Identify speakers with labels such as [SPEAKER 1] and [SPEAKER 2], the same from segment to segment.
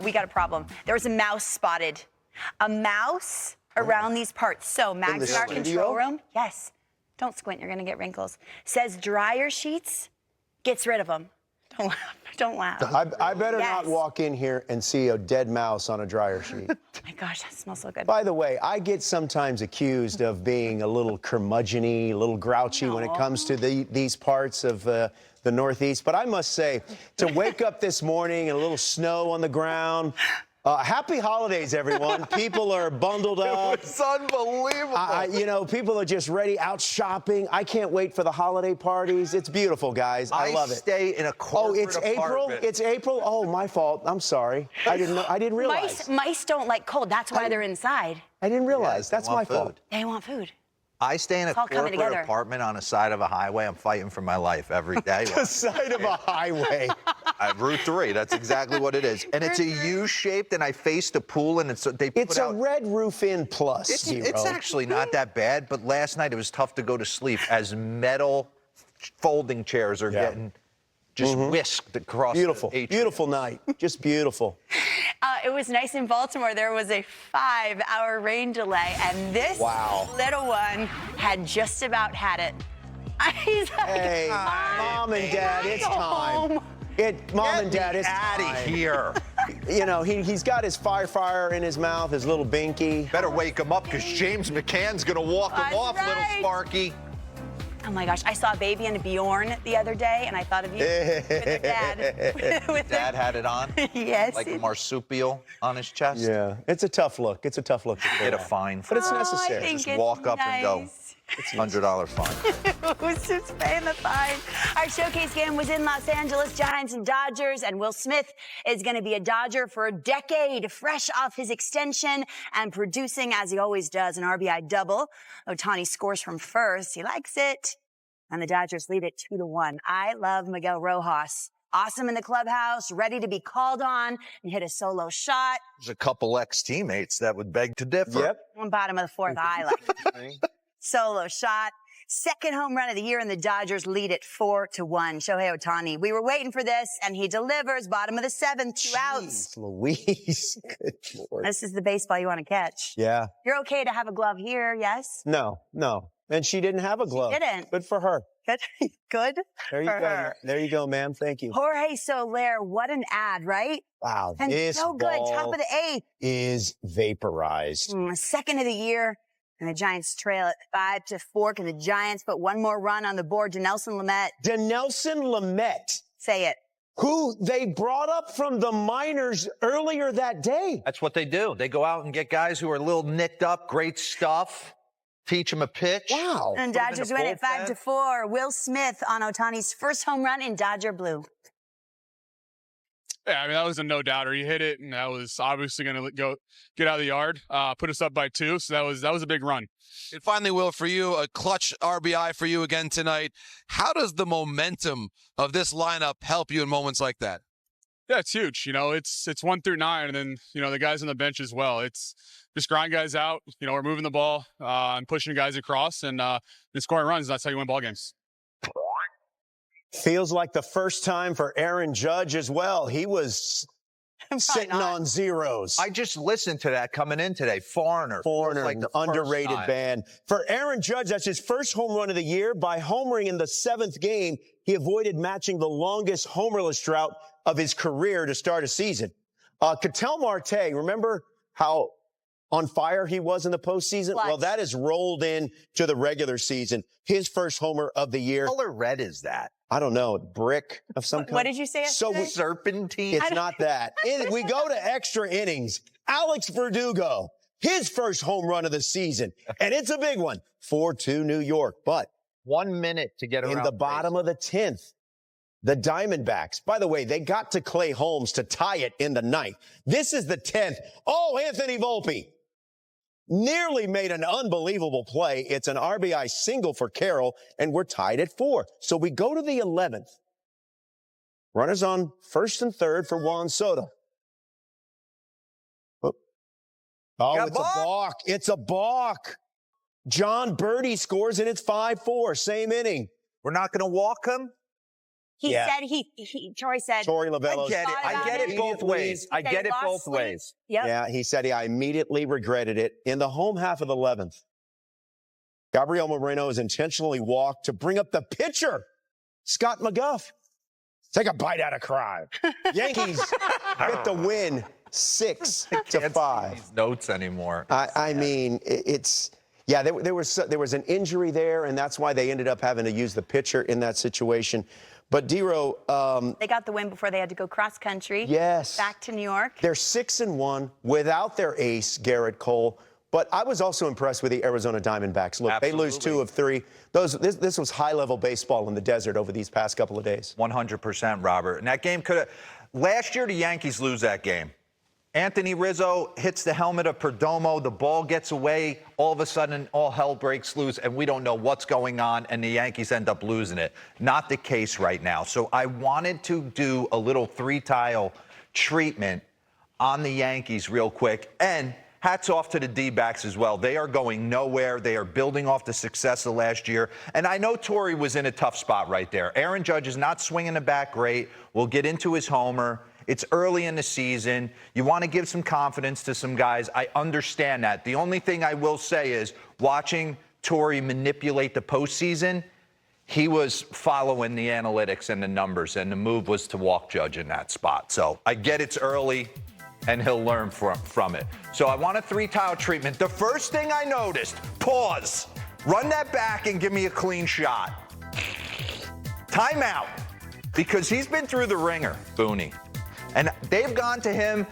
[SPEAKER 1] we got a problem. There was a mouse spotted. A mouse around these parts. So Mags in our control room, yes, don't squint, you're gonna get wrinkles, says dryer sheets gets rid of them. Don't laugh, don't laugh.
[SPEAKER 2] I better not walk in here and see a dead mouse on a dryer sheet.
[SPEAKER 1] Oh my gosh, that smells so good.
[SPEAKER 2] By the way, I get sometimes accused of being a little curmudgeon-y, a little grouchy when it comes to these parts of the Northeast. But I must say, to wake up this morning and a little snow on the ground, happy holidays, everyone. People are bundled up.
[SPEAKER 3] It's unbelievable.
[SPEAKER 2] You know, people are just ready, out shopping. I can't wait for the holiday parties. It's beautiful, guys. I love it.
[SPEAKER 3] I stay in a corporate
[SPEAKER 2] apartment.
[SPEAKER 3] April?
[SPEAKER 2] It's April? Oh, my fault. I'm sorry. I didn't realize.
[SPEAKER 1] Mice don't like cold. That's why they're inside.
[SPEAKER 2] I didn't realize. That's my fault.
[SPEAKER 1] They want food.
[SPEAKER 3] I stay in a corporate apartment on the side of a highway. I'm fighting for my life every day.
[SPEAKER 2] The side of a highway.
[SPEAKER 3] Route 3. That's exactly what it is. And it's a U-shaped, and I face the pool, and it's
[SPEAKER 2] a red roof in plus.
[SPEAKER 3] It's actually not that bad, but last night it was tough to go to sleep as metal folding chairs are getting just whisked across.
[SPEAKER 2] Beautiful,
[SPEAKER 3] the
[SPEAKER 2] beautiful night. Just beautiful.
[SPEAKER 1] It was nice in Baltimore. There was a 5-hour rain delay, and this little one had just about had it. He's like,
[SPEAKER 2] hey, Mom and Dad, it's time. Mom and Dad, it's
[SPEAKER 3] out
[SPEAKER 2] time.
[SPEAKER 3] of here.
[SPEAKER 2] You know, he's got his fire in his mouth, his little binky.
[SPEAKER 3] Better wake him up, because James McCann's going to walk him off, little Sparky.
[SPEAKER 1] Oh my gosh, I saw a baby and a Bjorn the other day, and I thought of you with their dad.
[SPEAKER 3] Dad had it on?
[SPEAKER 1] Yes.
[SPEAKER 3] Like a marsupial on his chest?
[SPEAKER 2] Yeah, it's a tough look. It's a tough look.
[SPEAKER 3] Get a fine.
[SPEAKER 2] But it's necessary.
[SPEAKER 3] Just walk up and go. It's $100 fine.
[SPEAKER 1] Who's just paying the fine? Our showcase game was in Los Angeles, Giants and Dodgers, and Will Smith is going to be a Dodger for a decade, fresh off his extension and producing, as he always does, an RBI double. Ohtani scores from first. He likes it. And the Dodgers lead it 2-1. I love Miguel Rojas. Awesome in the clubhouse, ready to be called on and hit a solo shot.
[SPEAKER 3] There's a couple ex-teammates that would beg to differ.
[SPEAKER 2] Yep.
[SPEAKER 1] On bottom of the fourth, I like it. Solo shot. Second home run of the year, and the Dodgers lead it 4-1. Shohei Ohtani. We were waiting for this, and he delivers. Bottom of the seventh, 2 outs.
[SPEAKER 2] Louise. Good Lord.
[SPEAKER 1] This is the baseball you want to catch.
[SPEAKER 2] Yeah.
[SPEAKER 1] You're okay to have a glove here, yes?
[SPEAKER 2] No. And she didn't have a glove.
[SPEAKER 1] She didn't.
[SPEAKER 2] Good for her.
[SPEAKER 1] Good. Good.
[SPEAKER 2] There you go.
[SPEAKER 1] Her.
[SPEAKER 2] There you go, ma'am. Thank you.
[SPEAKER 1] Jorge Soler, what an ad, right?
[SPEAKER 2] Wow.
[SPEAKER 1] And
[SPEAKER 2] this
[SPEAKER 1] so good.
[SPEAKER 2] ball
[SPEAKER 1] Top of the eighth.
[SPEAKER 2] is vaporized.
[SPEAKER 1] Second of the year. And the Giants trail at 5-4. Can the Giants put one more run on the board? Dinelson Lamet.
[SPEAKER 2] Dinelson Lamet.
[SPEAKER 1] Say it.
[SPEAKER 2] Who they brought up from the minors earlier that day.
[SPEAKER 3] That's what they do. They go out and get guys who are a little nicked up, great stuff, teach them a pitch.
[SPEAKER 2] Wow.
[SPEAKER 1] And Dodgers win it 5-4. Will Smith on Ohtani's first home run in Dodger blue.
[SPEAKER 4] Yeah, I mean, that was a no-doubter. He hit it, and that was obviously going to go get out of the yard, put us up by 2. So that was a big run.
[SPEAKER 5] And finally, Will, for you, a clutch RBI for you again tonight. How does the momentum of this lineup help you in moments like that?
[SPEAKER 4] Yeah, it's huge. You know, it's 1 through 9, and then, you know, the guys on the bench as well. It's just grind guys out. You know, we're moving the ball and pushing guys across and scoring runs. That's how you win ball games.
[SPEAKER 2] Feels like the first time for Aaron Judge as well. He was sitting on zeros.
[SPEAKER 3] I just listened to that coming in today. Foreigner,
[SPEAKER 2] like the underrated band. For Aaron Judge, that's his first home run of the year. By homering in the 7th game, he avoided matching the longest homerless drought of his career to start a season. Ketel Marte, remember how on fire he was in the postseason?
[SPEAKER 1] Clutch.
[SPEAKER 2] Well, that is rolled in to the regular season. His first homer of the year.
[SPEAKER 3] What color red is that?
[SPEAKER 2] I don't know, brick of some kind.
[SPEAKER 1] What did you say yesterday?
[SPEAKER 3] Serpentine?
[SPEAKER 2] It's not that. We go to extra innings. Alex Verdugo, his first home run of the season. And it's a big one. 4-2 New York. But
[SPEAKER 3] 1 minute to get around.
[SPEAKER 2] in the bottom of the 10th, the Diamondbacks. By the way, they got to Clay Holmes to tie it in the 9th. This is the 10th. Oh, Anthony Volpe nearly made an unbelievable play. It's an RBI single for Carroll, and we're tied at 4. So we go to the 11th. Runners on first and third for Juan Soto. Oh, it's a balk. It's a balk. John Birdie scores, and it's 5-4. Same inning.
[SPEAKER 3] We're not going to walk him?
[SPEAKER 1] He
[SPEAKER 2] Yeah.
[SPEAKER 1] said Torrey said.
[SPEAKER 2] Torrey Lovello.
[SPEAKER 3] I get it both ways. I get it both ways.
[SPEAKER 1] Yep.
[SPEAKER 2] Yeah, he said I immediately regretted it. In the home half of the 11th, Gabriel Moreno has intentionally walked to bring up the pitcher, Scott McGuff. Take a bite out of crime. Yankees get the win 6-5.
[SPEAKER 3] These notes anymore.
[SPEAKER 2] I mean, there was an injury there, and that's why they ended up having to use the pitcher in that situation. But Dero,
[SPEAKER 1] they got the win before they had to go cross country.
[SPEAKER 2] Yes.
[SPEAKER 1] Back to New York.
[SPEAKER 2] They're 6-1 without their ace, Garrett Cole. But I was also impressed with the Arizona Diamondbacks. Look,
[SPEAKER 3] Absolutely.
[SPEAKER 2] They lose 2 of 3. This was high-level baseball in the desert over these past couple of days.
[SPEAKER 3] 100%, Robert. And that game could have. Last year, the Yankees lose that game. Anthony Rizzo hits the helmet of Perdomo. The ball gets away. All of a sudden, all hell breaks loose, and we don't know what's going on, and the Yankees end up losing it. Not the case right now. So I wanted to do a little 3-tile treatment on the Yankees real quick. And hats off to the D-backs as well. They are going nowhere. They are building off the success of last year. And I know Torrey was in a tough spot right there. Aaron Judge is not swinging the bat great. We'll get into his homer. It's early in the season. You want to give some confidence to some guys. I understand that. The only thing I will say is watching Torrey manipulate the postseason, he was following the analytics and the numbers, and the move was to walk Judge in that spot. So I get it's early, and he'll learn from it. So I want a 3-tile treatment. The first thing I noticed, pause, run that back and give me a clean shot. Timeout, because he's been through the ringer, Booney. And they've gone to him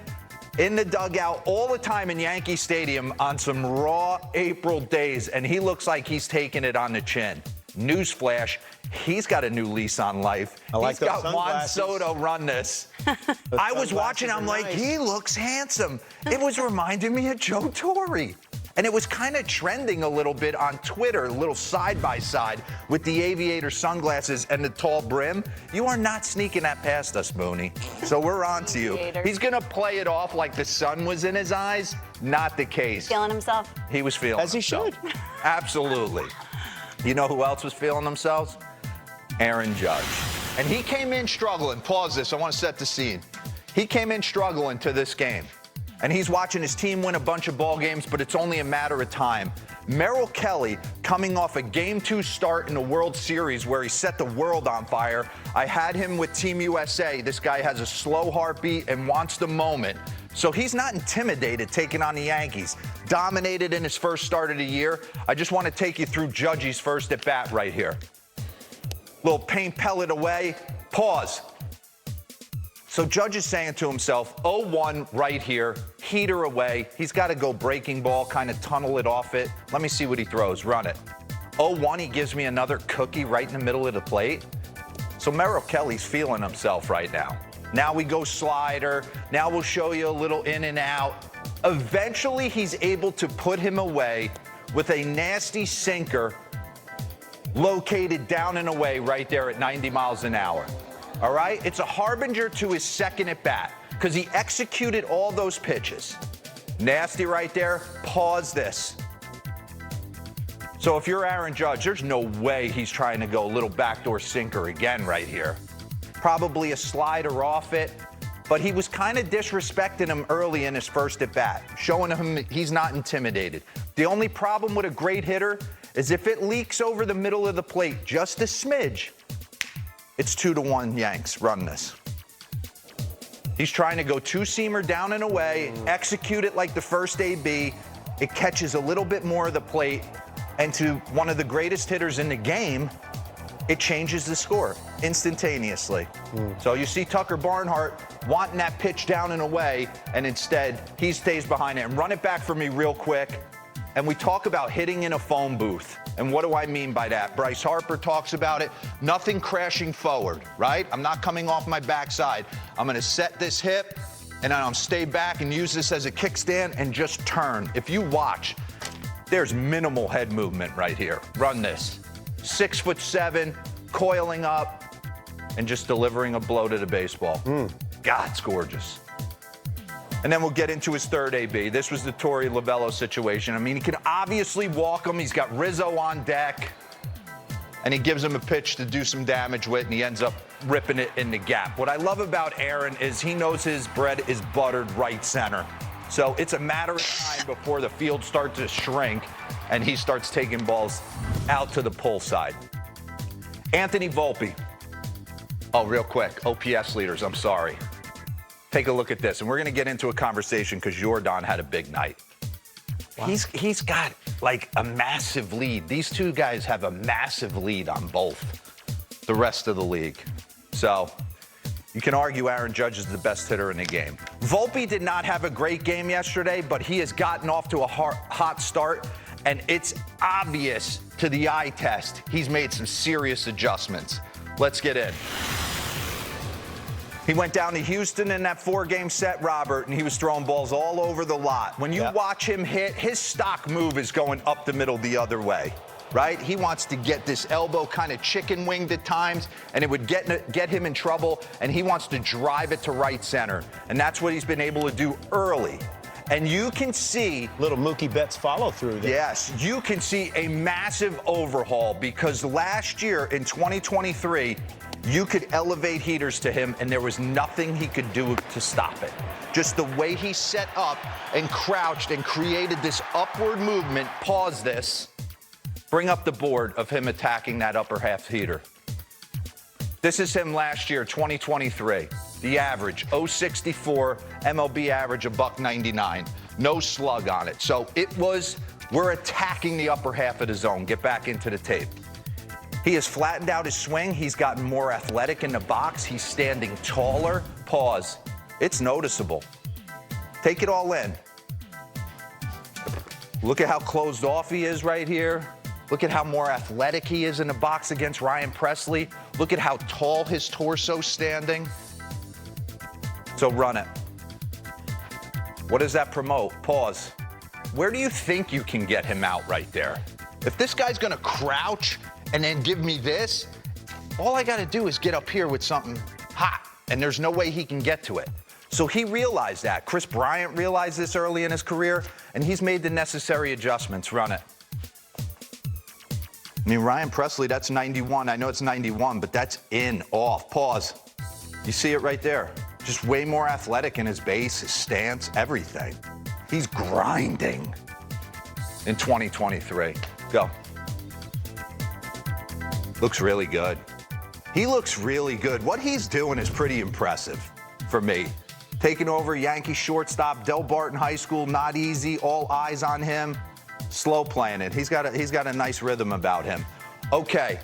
[SPEAKER 3] in the dugout all the time in Yankee Stadium on some raw April days, and he looks like he's taking it on the chin. Newsflash, he's got a new lease on life.
[SPEAKER 2] I like
[SPEAKER 3] he's
[SPEAKER 2] those
[SPEAKER 3] got Juan
[SPEAKER 2] sunglasses.
[SPEAKER 3] Soto run this. I was watching, I'm like,
[SPEAKER 2] nice.
[SPEAKER 3] he looks handsome. It was reminding me of Joe Torre. And it was kind of trending a little bit on Twitter, a little side-by-side with the aviator sunglasses and the tall brim. You are not sneaking that past us, Mooney. So we're on to you. He's going to play it off like the sun was in his eyes. Not the case.
[SPEAKER 1] Feeling himself.
[SPEAKER 3] He was feeling
[SPEAKER 2] As he
[SPEAKER 3] himself.
[SPEAKER 2] should.
[SPEAKER 3] Absolutely. You know who else was feeling themselves? Aaron Judge. And he came in struggling. Pause this. I want to set the scene. He came in struggling to this game. And he's watching his team win a bunch of ball games, but it's only a matter of time. Merrill Kelly, coming off a Game 2 start in the World Series where he set the world on fire. I had him with Team USA. This guy has a slow heartbeat and wants the moment. So he's not intimidated taking on the Yankees. Dominated in his first start of the year. I just want to take you through Judge's first at bat right here. Little paint pellet away. Pause. So Judge is saying to himself, 0-1 right here, heater away. He's got to go breaking ball, kind of tunnel it off it. Let me see what he throws. Run it. 0-1, he gives me another cookie right in the middle of the plate. So Merrill Kelly's feeling himself right now. Now we go slider. Now we'll show you a little in and out. Eventually, he's able to put him away with a nasty sinker located down and away right there at 90 miles an hour. All right? It's a harbinger to his second at bat because he executed all those pitches. Nasty right there. Pause this. So if you're Aaron Judge, there's no way he's trying to go a little backdoor sinker again right here. Probably a slider off it, but he was kind of disrespecting him early in his first at bat, showing him he's not intimidated. The only problem with a great hitter is if it leaks over the middle of the plate just a smidge, it's 2-1 Yanks. Run this. He's trying to go two-seamer down and away, execute it like the first AB. It catches a little bit more of the plate, and to one of the greatest hitters in the game, it changes the score instantaneously. So you see Tucker Barnhart wanting that pitch down and away, and instead he stays behind it. And run it back for me real quick. And we talk about hitting in a phone booth. And what do I mean by that? Bryce Harper talks about it. Nothing crashing forward, right? I'm not coming off my backside. I'm going to set this hip, and then I'll stay back and use this as a kickstand and just turn. If you watch, there's minimal head movement right here. Run this. 6'7", coiling up, and just delivering a blow to the baseball. God, it's gorgeous. And then we'll get into his third AB. This was the Torrey Lovello situation. I mean, he can obviously walk him. He's got Rizzo on deck. and he gives him a pitch to do some damage with, and he ends up ripping it in the gap. What I love about Aaron is he knows his bread is buttered right center. So it's a matter of time before the field starts to shrink and he starts taking balls out to the pull side. Anthony Volpe. Oh, real quick, OPS leaders, I'm sorry. Take a look at this, and we're going to get into a conversation because Jordan had a big night. Wow. He's got like a massive lead. These two guys have a massive lead on both the rest of the league. So you can argue Aaron Judge is the best hitter in the game. Volpe did not have a great game yesterday, but he has gotten off to a hot start, and it's obvious to the eye test he's made some serious adjustments. Let's get in. He went down to Houston in that 4-game set, Robert, and he was throwing balls all over the lot. When you watch him hit, his stock move is going up the middle the other way, right? He wants to get this elbow kind of chicken winged at times, and it would get him in trouble, and he wants to drive it to right center. And that's what he's been able to do early. And you can see
[SPEAKER 2] little Mookie Betts follow through there.
[SPEAKER 3] Yes, you can see a massive overhaul because last year in 2023, you could elevate heaters to him and there was nothing he could do to stop it. Just the way he set up and crouched and created this upward movement, pause this, bring up the board of him attacking that upper half heater. This is him last year, 2023. The average, 064, MLB average, $1.99. No slug on it. So we're attacking the upper half of the zone. Get back into the tape. He has flattened out his swing. He's gotten more athletic in the box. He's standing taller. Pause. It's noticeable. Take it all in. Look at how closed off he is right here. Look at how more athletic he is in the box against Ryan Presley. Look at how tall his torso's standing. So run it. What does that promote? Pause. Where do you think you can get him out right there? If this guy's gonna crouch and then give me this, all I gotta do is get up here with something hot, and there's no way he can get to it. So he realized that. Chris Bryant realized this early in his career, and he's made the necessary adjustments. Run it. I mean, Ryan Presley, that's 91. I know it's 91, but that's in, off. Pause. You see it right there. Just way more athletic in his base, his stance, everything. He's grinding in 2023. Go. Looks really good. He looks really good. What he's doing is pretty impressive for me. Taking over Yankee shortstop, Del Barton High School, not easy, all eyes on him. Slow playing it. He's got a nice rhythm about him. Okay.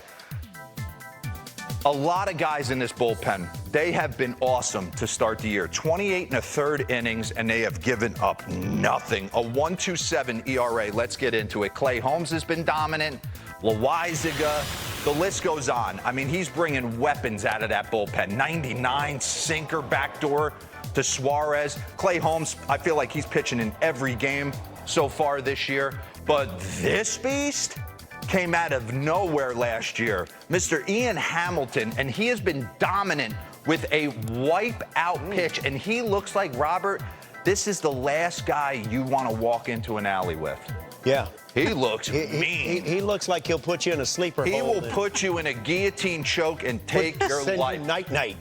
[SPEAKER 3] A lot of guys in this bullpen, they have been awesome to start the year. 28 1/3 innings, and they have given up nothing. A 1.27 ERA. Let's get into it. Clay Holmes has been dominant. Loaizaga, the list goes on. I mean, he's bringing weapons out of that bullpen. 99 sinker backdoor to Suarez. Clay Holmes, I feel like he's pitching in every game so far this year. But this beast came out of nowhere last year. Mr. Ian Hamilton, and he has been dominant with a wipe-out pitch. And he looks like, Robert, this is the last guy you want to walk into an alley with.
[SPEAKER 2] Yeah.
[SPEAKER 3] He looks mean.
[SPEAKER 2] He looks like he'll put you in a sleeper
[SPEAKER 3] He
[SPEAKER 2] hold.
[SPEAKER 3] will put you in a guillotine choke and take your life.
[SPEAKER 2] Night-night.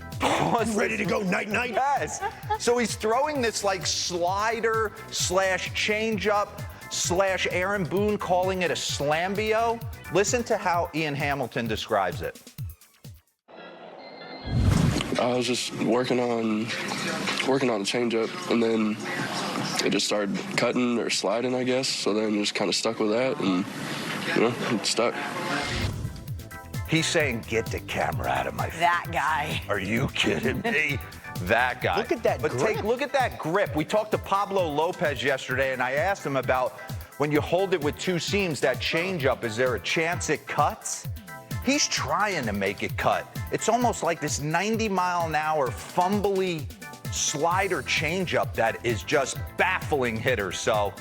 [SPEAKER 2] Ready to go night-night?
[SPEAKER 3] Yes. So he's throwing this like slider slash changeup slash Aaron Boone calling it a slambio. Listen to how Ian Hamilton describes it.
[SPEAKER 6] I was just working on the changeup, and then it just started cutting or sliding, I guess. So then just kind of stuck with that, and it stuck.
[SPEAKER 3] He's saying, "Get the camera out of my face."
[SPEAKER 1] That guy.
[SPEAKER 3] Are you kidding me? That guy.
[SPEAKER 2] Look at that grip.
[SPEAKER 3] Look at that grip. We talked to Pablo Lopez yesterday, and I asked him about when you hold it with two seams, that changeup, is there a chance it cuts? He's trying to make it cut. It's almost like this 90-mile-an-hour fumbly slider changeup that is just baffling hitters. So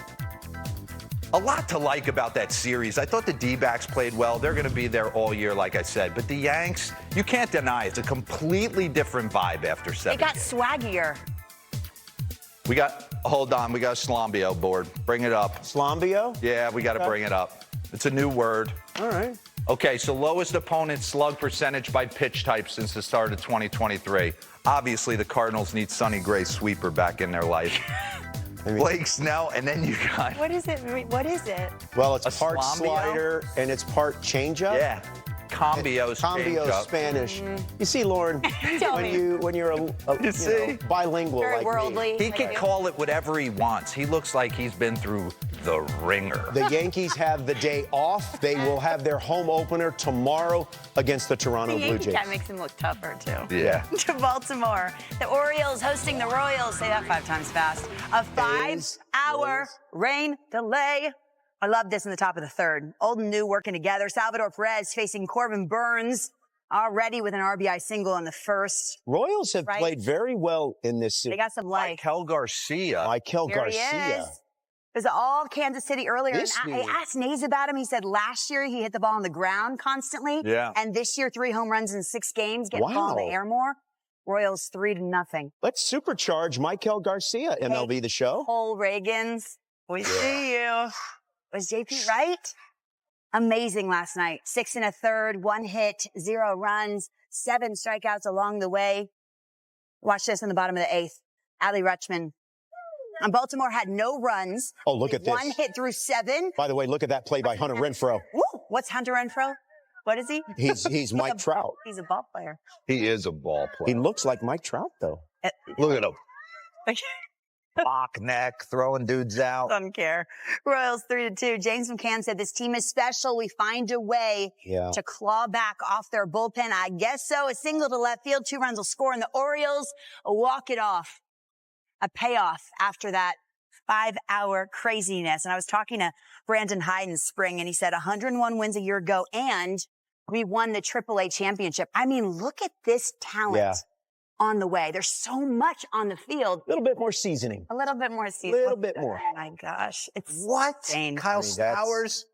[SPEAKER 3] a lot to like about that series. I thought the D-backs played well. They're going to be there all year, like I said. But the Yanks, you can't deny it's a completely different vibe after 7
[SPEAKER 1] It got
[SPEAKER 3] games.
[SPEAKER 1] swaggier.
[SPEAKER 3] Hold on, we got a Slambio board. Bring it up.
[SPEAKER 2] Slambio?
[SPEAKER 3] Yeah, we got to bring it up. It's a new word.
[SPEAKER 2] All right.
[SPEAKER 3] Okay, so lowest opponent slug percentage by pitch type since the start of 2023. Obviously, the Cardinals need Sonny Gray's sweeper back in their life. Blake Snell, and then you got...
[SPEAKER 1] What is it? What is it?
[SPEAKER 2] Well, it's
[SPEAKER 3] A
[SPEAKER 2] part
[SPEAKER 3] Slambio?
[SPEAKER 2] slider and it's part changeup.
[SPEAKER 3] Yeah. Combio's
[SPEAKER 2] Spanish. You see, Lauren,
[SPEAKER 1] Tell
[SPEAKER 2] when
[SPEAKER 1] me.
[SPEAKER 2] you're a bilingual
[SPEAKER 1] Very
[SPEAKER 2] like
[SPEAKER 1] worldly.
[SPEAKER 2] me.
[SPEAKER 3] He could call it whatever he wants. He looks like he's been through the ringer.
[SPEAKER 2] The Yankees have the day off. They will have their home opener tomorrow against the Toronto
[SPEAKER 1] The
[SPEAKER 2] Blue
[SPEAKER 1] Yankee
[SPEAKER 2] Jays.
[SPEAKER 1] guy makes him look tougher, too.
[SPEAKER 3] Yeah.
[SPEAKER 1] To Baltimore. The Orioles hosting the Royals. Say that 5 times fast. A 5-hour rain delay. I love this in the top of the third. Old and new working together. Salvador Perez facing Corbin Burns, already with an RBI single in the first.
[SPEAKER 2] Royals have
[SPEAKER 1] Right.
[SPEAKER 2] played very well in this
[SPEAKER 1] They
[SPEAKER 2] series.
[SPEAKER 1] got some life.
[SPEAKER 3] Mikel Garcia.
[SPEAKER 2] Mikel
[SPEAKER 1] Here he
[SPEAKER 2] Garcia.
[SPEAKER 1] is. It was all Kansas City earlier.
[SPEAKER 2] This
[SPEAKER 1] And I
[SPEAKER 2] year-
[SPEAKER 1] asked Nays about him. He said last year he hit the ball on the ground constantly.
[SPEAKER 3] Yeah.
[SPEAKER 1] And this year, 3 home runs in 6 games, getting the ball in the
[SPEAKER 2] Wow.
[SPEAKER 1] air more. Royals 3-0.
[SPEAKER 2] Let's supercharge Mikel Garcia, MLB The Show.
[SPEAKER 1] Cole Reagans, we see you. Was JP right? Amazing last night. 6 1/3, 1 hit, 0 runs, 7 strikeouts along the way. Watch this in the bottom of the 8th. Adley Rutschman. And Baltimore had no runs.
[SPEAKER 2] Oh, look at this.
[SPEAKER 1] 1 hit through 7.
[SPEAKER 2] By the way, look at that play by Hunter Renfroe.
[SPEAKER 1] Woo! What's Hunter Renfroe? What is he?
[SPEAKER 2] He's Mike Trout.
[SPEAKER 1] He's a ball player.
[SPEAKER 3] He is a ball
[SPEAKER 2] He
[SPEAKER 3] player.
[SPEAKER 2] looks like Mike Trout, though.
[SPEAKER 3] Look at him. Lock neck, throwing dudes out.
[SPEAKER 1] Don't care. Royals 3-2. James McCann said this team is special. We find a way
[SPEAKER 2] Yeah.
[SPEAKER 1] to claw back off their bullpen. I guess so. A single to left field, 2 runs will score, and the Orioles walk it off. A payoff after that 5-hour craziness. And I was talking to Brandon Hyde in spring, and he said 101 wins a year ago, and we won the AAA championship. I mean, look at this talent
[SPEAKER 2] Yeah.
[SPEAKER 1] on the way. There's so much on the field.
[SPEAKER 2] A little bit more seasoning.
[SPEAKER 1] A little bit more season.
[SPEAKER 2] Little bit more.
[SPEAKER 1] Oh my gosh. It's
[SPEAKER 3] What?
[SPEAKER 1] insane.
[SPEAKER 3] Kyle
[SPEAKER 2] I mean, that's-
[SPEAKER 3] Stowers,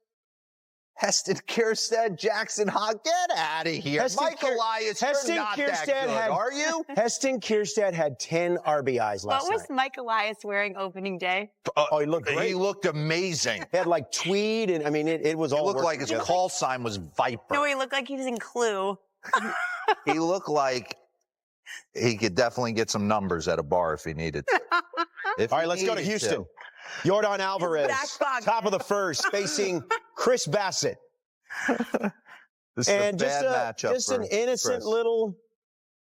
[SPEAKER 3] Heston Kierstead, Jackson Hogg, get out of here.
[SPEAKER 2] Heston
[SPEAKER 3] Mike
[SPEAKER 2] Kier-
[SPEAKER 3] Elias,
[SPEAKER 2] Heston
[SPEAKER 3] you're not that
[SPEAKER 2] Kierstead
[SPEAKER 3] good,
[SPEAKER 2] had-
[SPEAKER 3] are you?
[SPEAKER 2] Heston Kierstead had 10 RBIs last
[SPEAKER 1] What was
[SPEAKER 2] night.
[SPEAKER 1] Mike Elias wearing opening day?
[SPEAKER 2] Oh, he looked great.
[SPEAKER 3] He looked amazing.
[SPEAKER 2] He had like tweed, and I mean, it was
[SPEAKER 3] He
[SPEAKER 2] all
[SPEAKER 3] looked
[SPEAKER 2] working
[SPEAKER 3] like his
[SPEAKER 2] together.
[SPEAKER 3] call sign was Viper.
[SPEAKER 1] No, he looked like he was in Clue.
[SPEAKER 3] He looked like he could definitely get some numbers at a bar if he needed to. If
[SPEAKER 2] All
[SPEAKER 3] he
[SPEAKER 2] right, let's go to
[SPEAKER 3] needed
[SPEAKER 2] Houston. Yordan Alvarez,
[SPEAKER 1] Back box.
[SPEAKER 2] top of the first, facing Chris Bassett.
[SPEAKER 3] This is
[SPEAKER 2] And
[SPEAKER 3] a bad matchup
[SPEAKER 2] just
[SPEAKER 3] for
[SPEAKER 2] an innocent
[SPEAKER 3] Chris.
[SPEAKER 2] little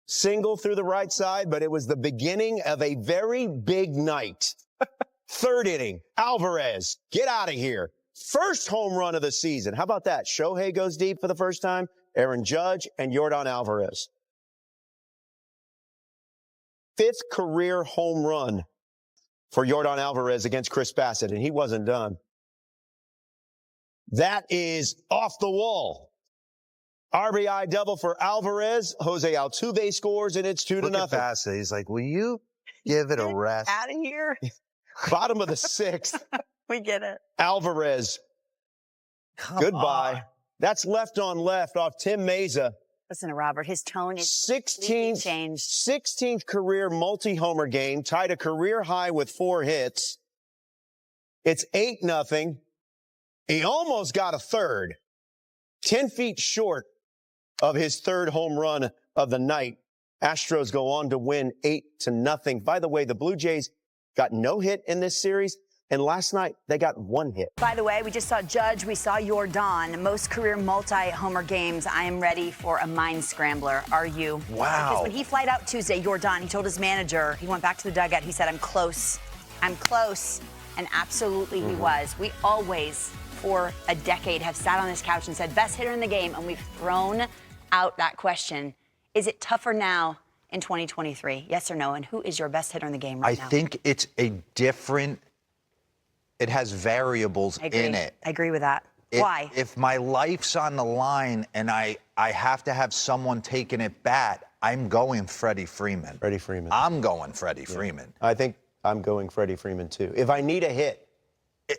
[SPEAKER 2] single through the right side, but it was the beginning of a very big night. 3rd inning, Alvarez, get out of here. First home run of the season. How about that? Shohei goes deep for the first time. Aaron Judge and Yordan Alvarez. 5th career home run for Yordan Alvarez against Chris Bassett, and he wasn't done. That is off the wall. RBI double for Alvarez. Jose Altuve scores, and it's 2-0.
[SPEAKER 3] Look at Bassett. He's like, will you give it a rest?
[SPEAKER 1] Out of here.
[SPEAKER 2] Bottom of the 6th,
[SPEAKER 1] We get it.
[SPEAKER 2] Alvarez.
[SPEAKER 3] Come
[SPEAKER 2] Goodbye.
[SPEAKER 3] on.
[SPEAKER 2] That's left on left off Tim Meza.
[SPEAKER 1] Listen to Robert. His tone is
[SPEAKER 2] 16th,
[SPEAKER 1] changed.
[SPEAKER 2] 16th career multi-homer game, tied a career high with 4 hits. It's 8-0. He almost got a 3rd. 10 feet short of his 3rd home run of the night. Astros go on to win 8-0. By the way, the Blue Jays got no hit in this series, and last night they got 1 hit.
[SPEAKER 1] By the way, we just saw Judge. We saw Yordan. Most career multi-homer games. I am ready for a mind scrambler. Are you?
[SPEAKER 3] Wow.
[SPEAKER 1] Because when he flied out Tuesday, Yordan, he told his manager, he went back to the dugout. He said, I'm close. I'm close. And absolutely he was. We always, for a decade, have sat on this couch and said, best hitter in the game. And we've thrown out that question. Is it tougher now in 2023? Yes or no? And who is your best hitter in the game right now?
[SPEAKER 3] I think it's a different, it has variables
[SPEAKER 1] I agree.
[SPEAKER 3] in it.
[SPEAKER 1] I agree with that. Why?
[SPEAKER 3] If my life's on the line and I have to have someone taking it bat, I'm going Freddie Freeman.
[SPEAKER 2] Freddie Freeman.
[SPEAKER 3] I'm going Freddie Freeman.
[SPEAKER 2] I think I'm going Freddie Freeman, too. If I need a hit.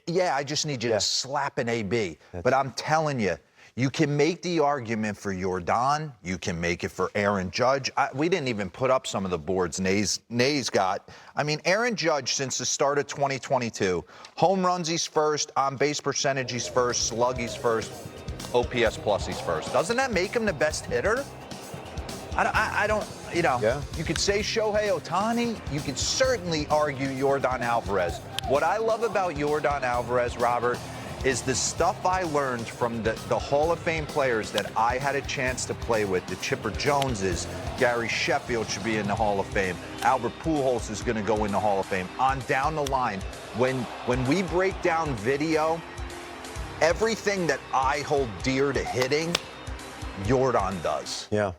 [SPEAKER 3] Yeah, I just need you to slap an AB. But I'm telling you, you can make the argument for Yordan. You can make it for Aaron Judge. We didn't even put up some of the boards Nays got. I mean, Aaron Judge, since the start of 2022, home runs he's first, on-base percentage he's first, slug he's first. OPS plus he's first. Doesn't that make him the best hitter? I don't, you know,
[SPEAKER 2] Yeah.
[SPEAKER 3] You could say Shohei Ohtani. You could certainly argue Yordan Alvarez. What I love about Yordan Alvarez, Robert, is the stuff I learned from the Hall of Fame players that I had a chance to play with. The Chipper Joneses, Gary Sheffield should be in the Hall of Fame. Albert Pujols is going to go in the Hall of Fame. On down the line, when we break down video, everything that I hold dear to hitting, Yordan does.
[SPEAKER 2] Yeah.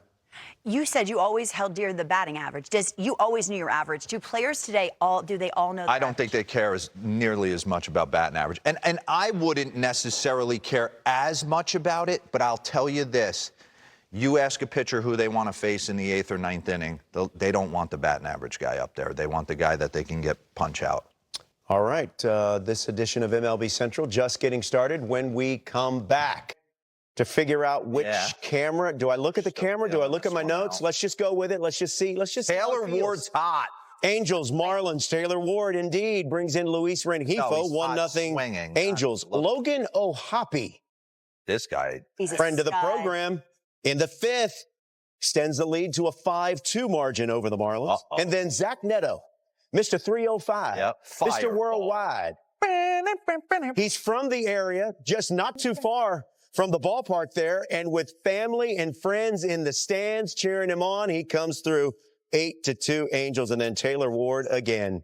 [SPEAKER 1] You said you always held dear the batting average. You always knew your average. Do players today do they all know that?
[SPEAKER 3] I don't think they care nearly as much about batting average. And I wouldn't necessarily care as much about it, but I'll tell you this. You ask a pitcher who they want to face in the 8th or 9th inning, they don't want the batting average guy up there. They want the guy that they can get punch out.
[SPEAKER 2] All right. This edition of MLB Central just getting started. When we come back to figure out which camera. Do I look at the camera? Do I look at my notes? Let's just go with it. Let's just see.
[SPEAKER 3] Taylor Ward's hot.
[SPEAKER 2] Angels, Marlins, Taylor Ward indeed brings in Luis Rengifo, 1-0 Angels. Logan O'Hoppe,
[SPEAKER 3] This guy.
[SPEAKER 1] He's a
[SPEAKER 2] friend of the
[SPEAKER 1] stud.
[SPEAKER 2] program, in the 5th, extends the lead to a 5-2 margin over the Marlins. And then Zach Neto, Mr. 305, Mr.
[SPEAKER 3] Fireball.
[SPEAKER 2] Worldwide. He's from the area, just not too far from the ballpark there, and with family and friends in the stands cheering him on, he comes through 8-2 Angels, and then Taylor Ward again.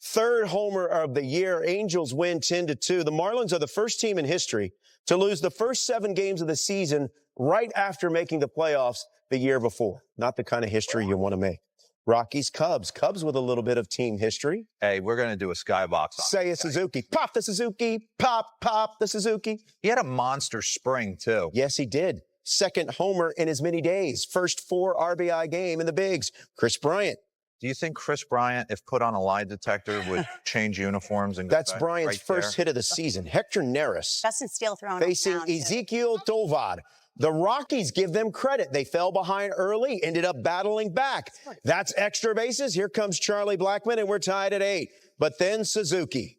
[SPEAKER 2] 3rd homer of the year. Angels win 10-2. The Marlins are the first team in history to lose the first 7 games of the season right after making the playoffs the year before. Not the kind of history you want to make. Rockies, Cubs with a little bit of team history.
[SPEAKER 3] Hey, we're going to do a skybox.
[SPEAKER 2] Say a Suzuki. Pop the Suzuki. Pop the Suzuki.
[SPEAKER 3] He had a monster spring, too.
[SPEAKER 2] Yes, he did. 2nd homer in as many days. First 4 RBI game in the bigs. Chris Bryant.
[SPEAKER 3] Do you think Chris Bryant, if put on a lie detector, would change uniforms? And go
[SPEAKER 2] That's
[SPEAKER 3] back
[SPEAKER 2] Bryant's
[SPEAKER 3] right
[SPEAKER 2] first hit of the season. Hector Neris
[SPEAKER 1] Justin Steele throwing
[SPEAKER 2] facing
[SPEAKER 1] down, too.
[SPEAKER 2] Ezekiel Tovad. The Rockies give them credit. They fell behind early, ended up battling back. That's extra bases. Here comes Charlie Blackmon, and we're tied at 8. But then Suzuki.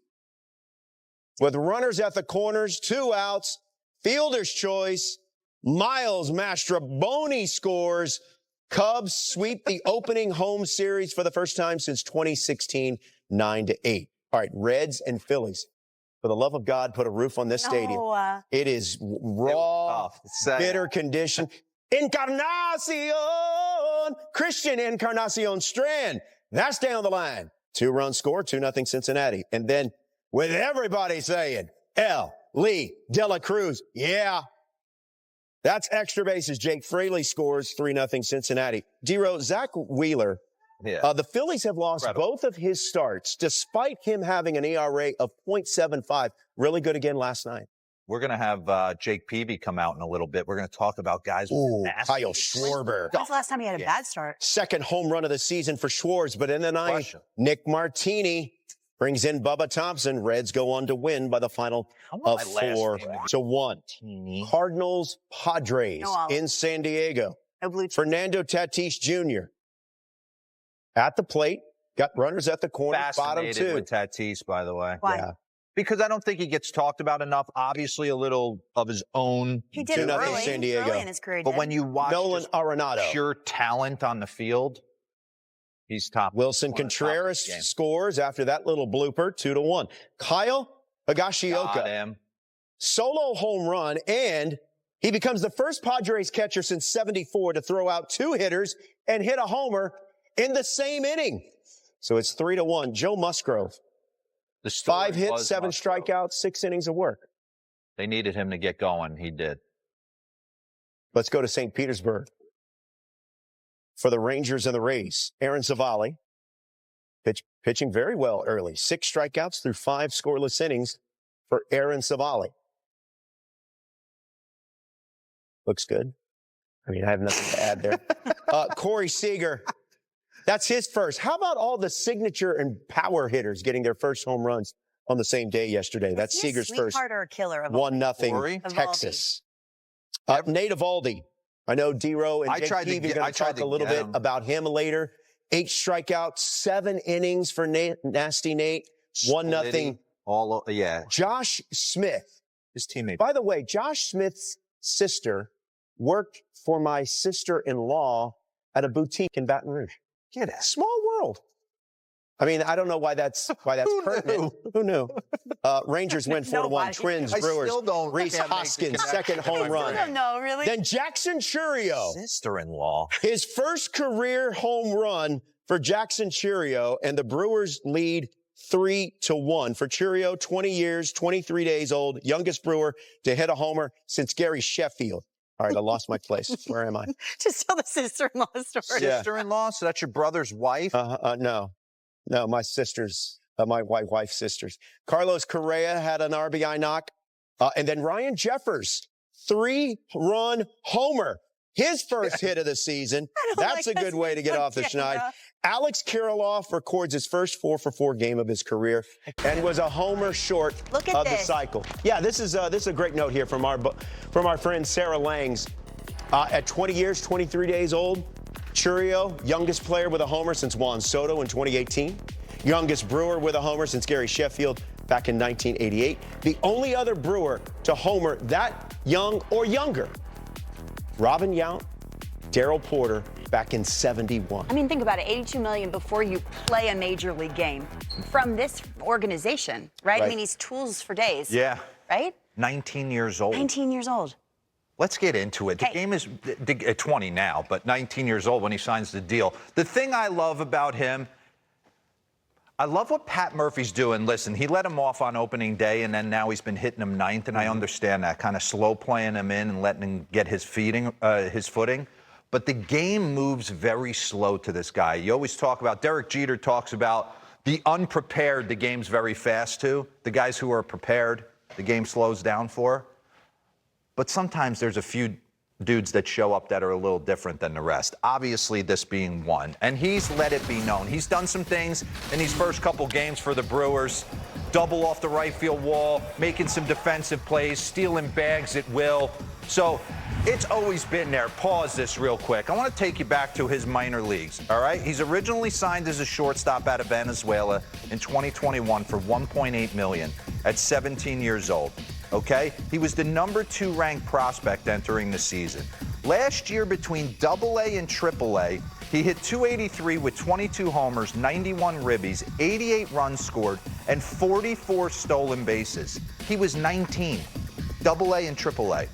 [SPEAKER 2] With runners at the corners, 2 outs, fielder's choice, Miles Mastrobuoni scores. Cubs sweep the opening home series for the first time since 2016, 9-8. All right, Reds and Phillies. For the love of God, put a roof on this stadium. It is raw, bitter condition. Encarnacion, Christian Encarnacion Strand. That's down the line. 2-run score, 2-0 Cincinnati. And then with everybody saying, Lee De La Cruz, yeah. That's extra bases. Jake Fraley scores 3-0 Cincinnati. Dero, Zach Wheeler. The Phillies have lost both of his starts, despite him having an ERA of .75. Really good again last night.
[SPEAKER 3] We're going to have Jake Peavy come out in a little bit. We're going to talk about guys with nasty.
[SPEAKER 2] Kyle Schwarber.
[SPEAKER 1] When's the last time he had a bad start?
[SPEAKER 2] 2nd home run of the season for Schwartz, but in the 9th, Nick Martini brings in Bubba Thompson. Reds go on to win by the final of 4-1. Cardinals, Padres in San Diego.
[SPEAKER 1] No blue.
[SPEAKER 2] Fernando Tatis Jr. at the plate, got runners at the corner, bottom 2.
[SPEAKER 3] With Tatis, by the way.
[SPEAKER 1] Why?
[SPEAKER 2] Yeah.
[SPEAKER 3] Because I don't think he gets talked about enough. Obviously, a little of his own.
[SPEAKER 1] He did it
[SPEAKER 2] 2-0
[SPEAKER 1] early.
[SPEAKER 2] San Diego.
[SPEAKER 1] Early in his career, he
[SPEAKER 3] But
[SPEAKER 1] did.
[SPEAKER 3] when you watch
[SPEAKER 2] Nolan
[SPEAKER 3] just
[SPEAKER 2] Arenado.
[SPEAKER 3] pure talent on the field, he's top.
[SPEAKER 2] Wilson
[SPEAKER 3] one of the top
[SPEAKER 2] Contreras
[SPEAKER 3] of the game.
[SPEAKER 2] scores after that little blooper, 2-1. Kyle
[SPEAKER 3] Got
[SPEAKER 2] Higashioka,
[SPEAKER 3] him.
[SPEAKER 2] solo home run, and he becomes the first Padres catcher since 74 to throw out 2 hitters and hit a homer in the same inning. So it's 3-1. Joe Musgrove,
[SPEAKER 3] The story
[SPEAKER 2] 5 hits,
[SPEAKER 3] was
[SPEAKER 2] 7
[SPEAKER 3] Musgrove.
[SPEAKER 2] strikeouts, 6 innings of work.
[SPEAKER 3] They needed him to get going. He did.
[SPEAKER 2] Let's go to St. Petersburg. For the Rangers and the Rays, Aaron Savali pitching very well early. 6 strikeouts through 5 scoreless innings for Aaron Savali. Looks good. I mean, I have nothing to add there. Corey Seager, that's his first. How about all the signature and power hitters getting their first home runs on the same day yesterday? That's Seager's first.
[SPEAKER 1] Sweetheart or a killer of
[SPEAKER 2] 1-0 Texas. Nate Eovaldi. I know Dero and Jake Peavy are going to talk a little bit about him later. 8 strikeouts, 7 innings for Nasty Nate. 1-0.
[SPEAKER 3] Yeah.
[SPEAKER 2] Josh Smith
[SPEAKER 3] His teammate.
[SPEAKER 2] By the way, Josh Smith's sister worked for my sister-in-law at a boutique in Baton Rouge.
[SPEAKER 3] Get it.
[SPEAKER 2] Small world. I mean, I don't know why that's pertinent. Who knew? Rangers win 4-1.
[SPEAKER 1] Nobody.
[SPEAKER 2] Twins,
[SPEAKER 3] I
[SPEAKER 2] Brewers.
[SPEAKER 3] still don't-
[SPEAKER 2] Reese
[SPEAKER 3] can't make the
[SPEAKER 2] Hoskins,
[SPEAKER 3] connection
[SPEAKER 2] second
[SPEAKER 3] in
[SPEAKER 2] home
[SPEAKER 3] my
[SPEAKER 2] run.
[SPEAKER 1] I don't know, really.
[SPEAKER 2] Then Jackson Churio,
[SPEAKER 3] Sister-in-law.
[SPEAKER 2] his first career home run for Jackson Churio, and the Brewers lead 3-1. For Churio, 20 years, 23 days old, youngest Brewer to hit a homer since Gary Sheffield. All right, I lost my place. Where am I?
[SPEAKER 1] Just tell the sister-in-law story.
[SPEAKER 2] Yeah.
[SPEAKER 3] Sister-in-law? So that's your brother's wife?
[SPEAKER 2] No, my sisters, my wife's sisters. Carlos Correa had an RBI knock. And then Ryan Jeffers, 3-run homer. His first hit of the season. That's a good way to get off the schneid. Alex Kirilloff records his first 4-for-4 game of his career and was a homer short
[SPEAKER 1] Look at
[SPEAKER 2] of the
[SPEAKER 1] this.
[SPEAKER 2] cycle. Yeah, this is a great note here from our friend Sarah Langs. At 20 years, 23 days old, Churio, youngest player with a homer since Juan Soto in 2018. Youngest Brewer with a homer since Gary Sheffield back in 1988. The only other Brewer to homer that young or younger, Robin Yount, Darryl Porter, back in 71.
[SPEAKER 1] I mean, think about it, $82 million before you play a major league game from this organization, right? I
[SPEAKER 2] Right.
[SPEAKER 1] mean, he's tools for days.
[SPEAKER 3] Yeah.
[SPEAKER 1] Right?
[SPEAKER 3] 19 years old.
[SPEAKER 1] 19 years old.
[SPEAKER 3] Let's get into it. The
[SPEAKER 1] Okay.
[SPEAKER 3] game is at 20 now, but 19 years old when he signs the deal. The thing I love about him, I love what Pat Murphy's doing. Listen, he let him off on opening day, and then now he's been hitting him ninth, and I understand that, kind of slow playing him in and letting him get his footing. But the game moves very slow to this guy. You always talk about, Derek Jeter talks about the unprepared, the game's very fast to. The guys who are prepared, the game slows down for. But sometimes there's a few dudes that show up that are a little different than the rest. Obviously, this being one. And he's let it be known. He's done some things in these first couple games for the Brewers. Double off the right field wall, making some defensive plays, stealing bags at will. So it's always been there. Pause this real quick. I want to take you back to his minor leagues, all right? He's originally signed as a shortstop out of Venezuela in 2021 for $1.8 million at 17 years old. Okay? He was the number 2 ranked prospect entering the season. Last year, between AA and AAA, he hit .283 with 22 homers, 91 ribbies, 88 runs scored, and 44 stolen bases. He was 19, AA and AAA.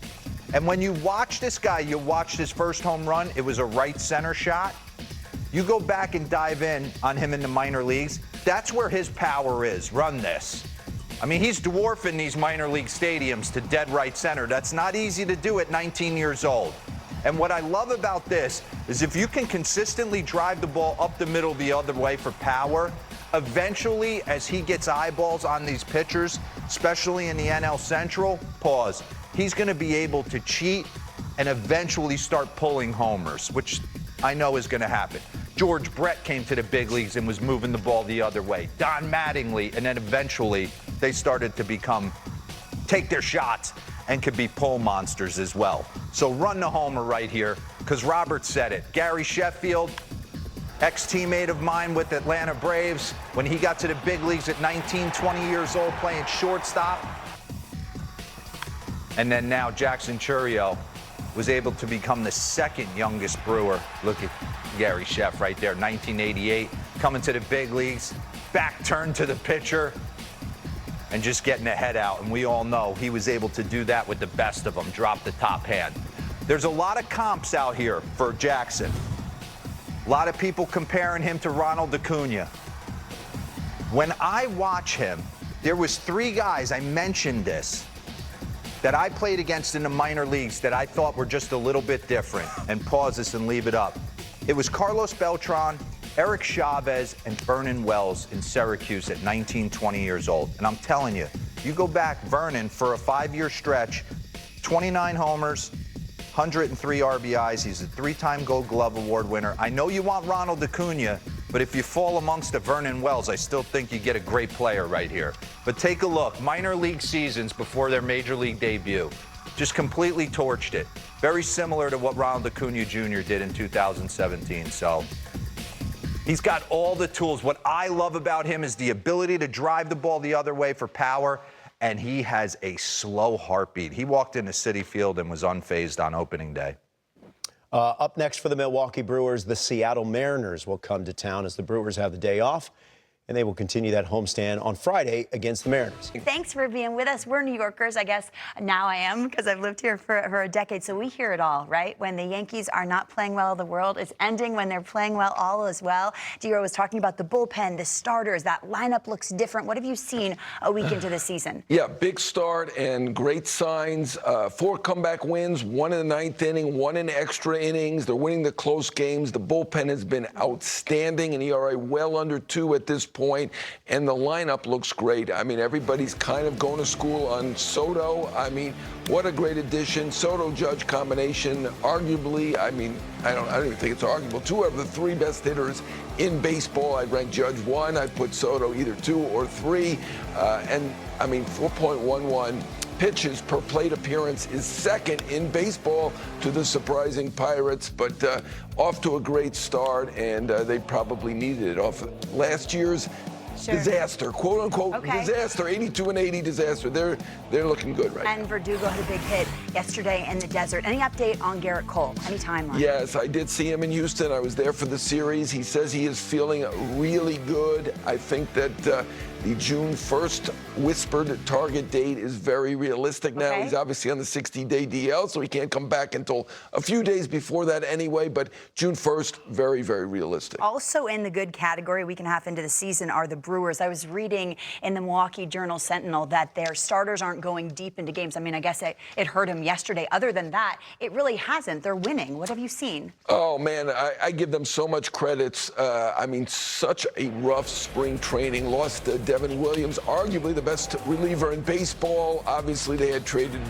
[SPEAKER 3] And when you watch this guy, you watched his first home run, it was a right center shot. You go back and dive in on him in the minor leagues, that's where his power is. Run this. I mean, he's dwarfing these minor league stadiums to dead right center. That's not easy to do at 19 years old. And what I love about this is if you can consistently drive the ball up the middle the other way for power, eventually, as he gets eyeballs on these pitchers, especially in the NL Central, pause, he's going to be able to cheat and eventually start pulling homers, which I know is going to happen. George Brett came to the big leagues and was moving the ball the other way. Don Mattingly, and then eventually they started to take their shots and could be pull monsters as well. So run the homer right here, because Robert said it. Gary Sheffield, ex-teammate of mine with Atlanta Braves, when he got to the big leagues at 19, 20 years old playing shortstop. And then now Jackson Churio was able to become the second youngest Brewer. Look at Gary Sheff right there, 1988, coming to the big leagues, back turned to the pitcher, and just getting the head out. And we all know he was able to do that with the best of them, drop the top hand. There's a lot of comps out here for Jackson. A lot of people comparing him to Ronald Acuna. When I watch him, there was 3 guys, I mentioned this, that I played against in the minor leagues that I thought were just a little bit different. And pause this and leave it up. It was Carlos Beltran, Eric Chavez, and Vernon Wells in Syracuse at 19, 20 years old. And I'm telling you, you go back, Vernon, for a 5-year stretch, 29 homers, 103 RBIs. He's a 3-time Gold Glove Award winner. I know you want Ronald Acuna, but if you fall amongst the Vernon Wells, I still think you get a great player right here. But take a look, minor league seasons before their major league debut. Just completely torched it. Very similar to what Ronald Acuna Jr. did in 2017. So he's got all the tools. What I love about him is the ability to drive the ball the other way for power and he has a slow heartbeat. He walked into Citi Field and was unfazed on opening day.
[SPEAKER 2] Up next for the Milwaukee Brewers, the Seattle Mariners will come to town as the Brewers have the day off, and they will continue that homestand on Friday against the Mariners.
[SPEAKER 1] Thanks for being with us. We're New Yorkers, I guess. Now I am, because I've lived here for a decade. So we hear it all, right? When the Yankees are not playing well, the world is ending. When they're playing well, all is well. Dero was talking about the bullpen, the starters. That lineup looks different. What have you seen a week into the season?
[SPEAKER 7] Yeah, big start and great signs. 4 comeback wins, 1 in the 9th inning, 1 in extra innings. They're winning the close games. The bullpen has been outstanding, and ERA well under 2 at this point. And the lineup looks great. I mean, everybody's kind of going to school on Soto. I mean, what a great addition. Soto-Judge combination, arguably, I mean, I don't even think it's arguable. 2 of the 3 best hitters in baseball. I'd rank Judge 1. I'd put Soto either 2 or 3. And, I mean, 4.11 pitches per plate appearance is second in baseball to the surprising Pirates, but off to a great start, and they probably needed it off last year's disaster, quote unquote disaster, 82-80 disaster. They're looking good right now.
[SPEAKER 1] And Verdugo had a big hit yesterday in the desert. Any update on Garrett Cole? Any timeline?
[SPEAKER 7] Yes, I did see him in Houston. I was there for the series. He says he is feeling really good. I think that the June 1st whispered target date is very realistic now.
[SPEAKER 1] Okay.
[SPEAKER 7] He's obviously on the 60-day DL, so he can't come back until a few days before that anyway, but June 1st, very, very realistic.
[SPEAKER 1] Also in the good category, week and a half into the season, are the Brewers. I was reading in the Milwaukee Journal-Sentinel that their starters aren't going deep into games. I mean, I guess it hurt them yesterday. Other than that, it really hasn't. They're winning. What have you seen?
[SPEAKER 7] Oh, man, I give them so much credits. I mean, such a rough spring training. Lost Devin Williams, arguably the best reliever in baseball. Obviously, they had traded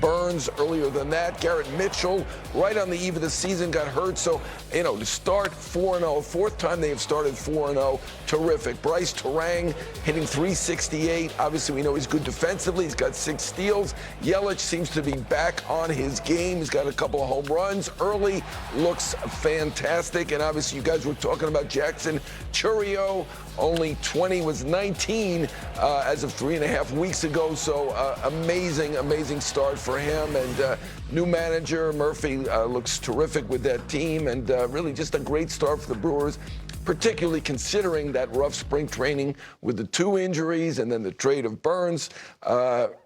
[SPEAKER 7] Burns earlier than that. Garrett Mitchell, right on the eve of the season, got hurt. So, you know, to start 4-0, 4th time they have started 4-0, terrific. Bryce Terang hitting .368. Obviously, we know he's good defensively. He's got 6 steals. Yelich seems to be back on his game. He's got a couple of home runs early. Looks fantastic. And obviously, you guys were talking about Jackson Chourio. Only 20, was 19 as of 3.5 weeks ago. So amazing, amazing start for him. And new manager, Murphy, looks terrific with that team. And really just a great start for the Brewers, particularly considering that rough spring training with the 2 injuries and then the trade of Burns.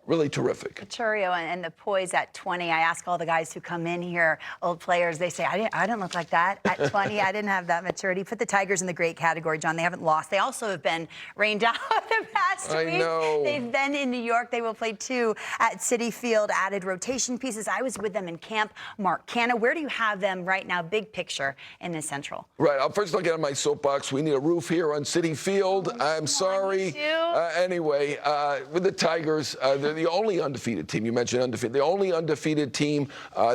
[SPEAKER 7] Really terrific.
[SPEAKER 1] Chourio and the poise at 20. I ask all the guys who come in here, old players, they say, I didn't look like that at 20. I didn't have that maturity. Put the Tigers in the great category, John. They haven't lost. They also have been rained out the past week.
[SPEAKER 7] I know.
[SPEAKER 1] They've been in New York. They will play 2 at Citi Field. Added rotation pieces. I was with them in camp. Mark Canha, where do you have them right now? Big picture in the Central.
[SPEAKER 7] Right. I'll first get on my soapbox. We need a roof here on Citi Field. I'm sorry. Anyway, with the Tigers, they're the only undefeated team. You mentioned undefeated. The only undefeated team.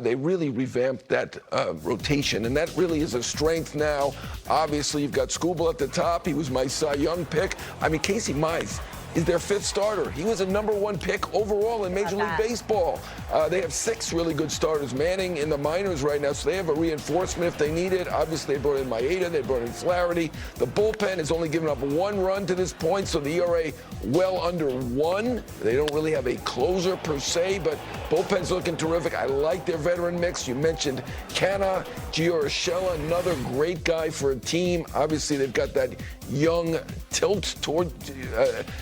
[SPEAKER 7] They really revamped that rotation, and that really is a strength now. Obviously, you've got Skubal at the top. He was my Cy Young pick. I mean, Casey Mize is their 5th starter. He was a #1 pick overall in Major League Baseball. They have 6 really good starters. Manning in the minors right now, so they have a reinforcement if they need it. Obviously, they brought in Maeda, they brought in Flaherty. The bullpen has only given up 1 run to this point, so the ERA well under 1. They don't really have a closer per se, but bullpen's looking terrific. I like their veteran mix. You mentioned Canha, Gio Urshela, another great guy for a team. Obviously, they've got that young tilt toward,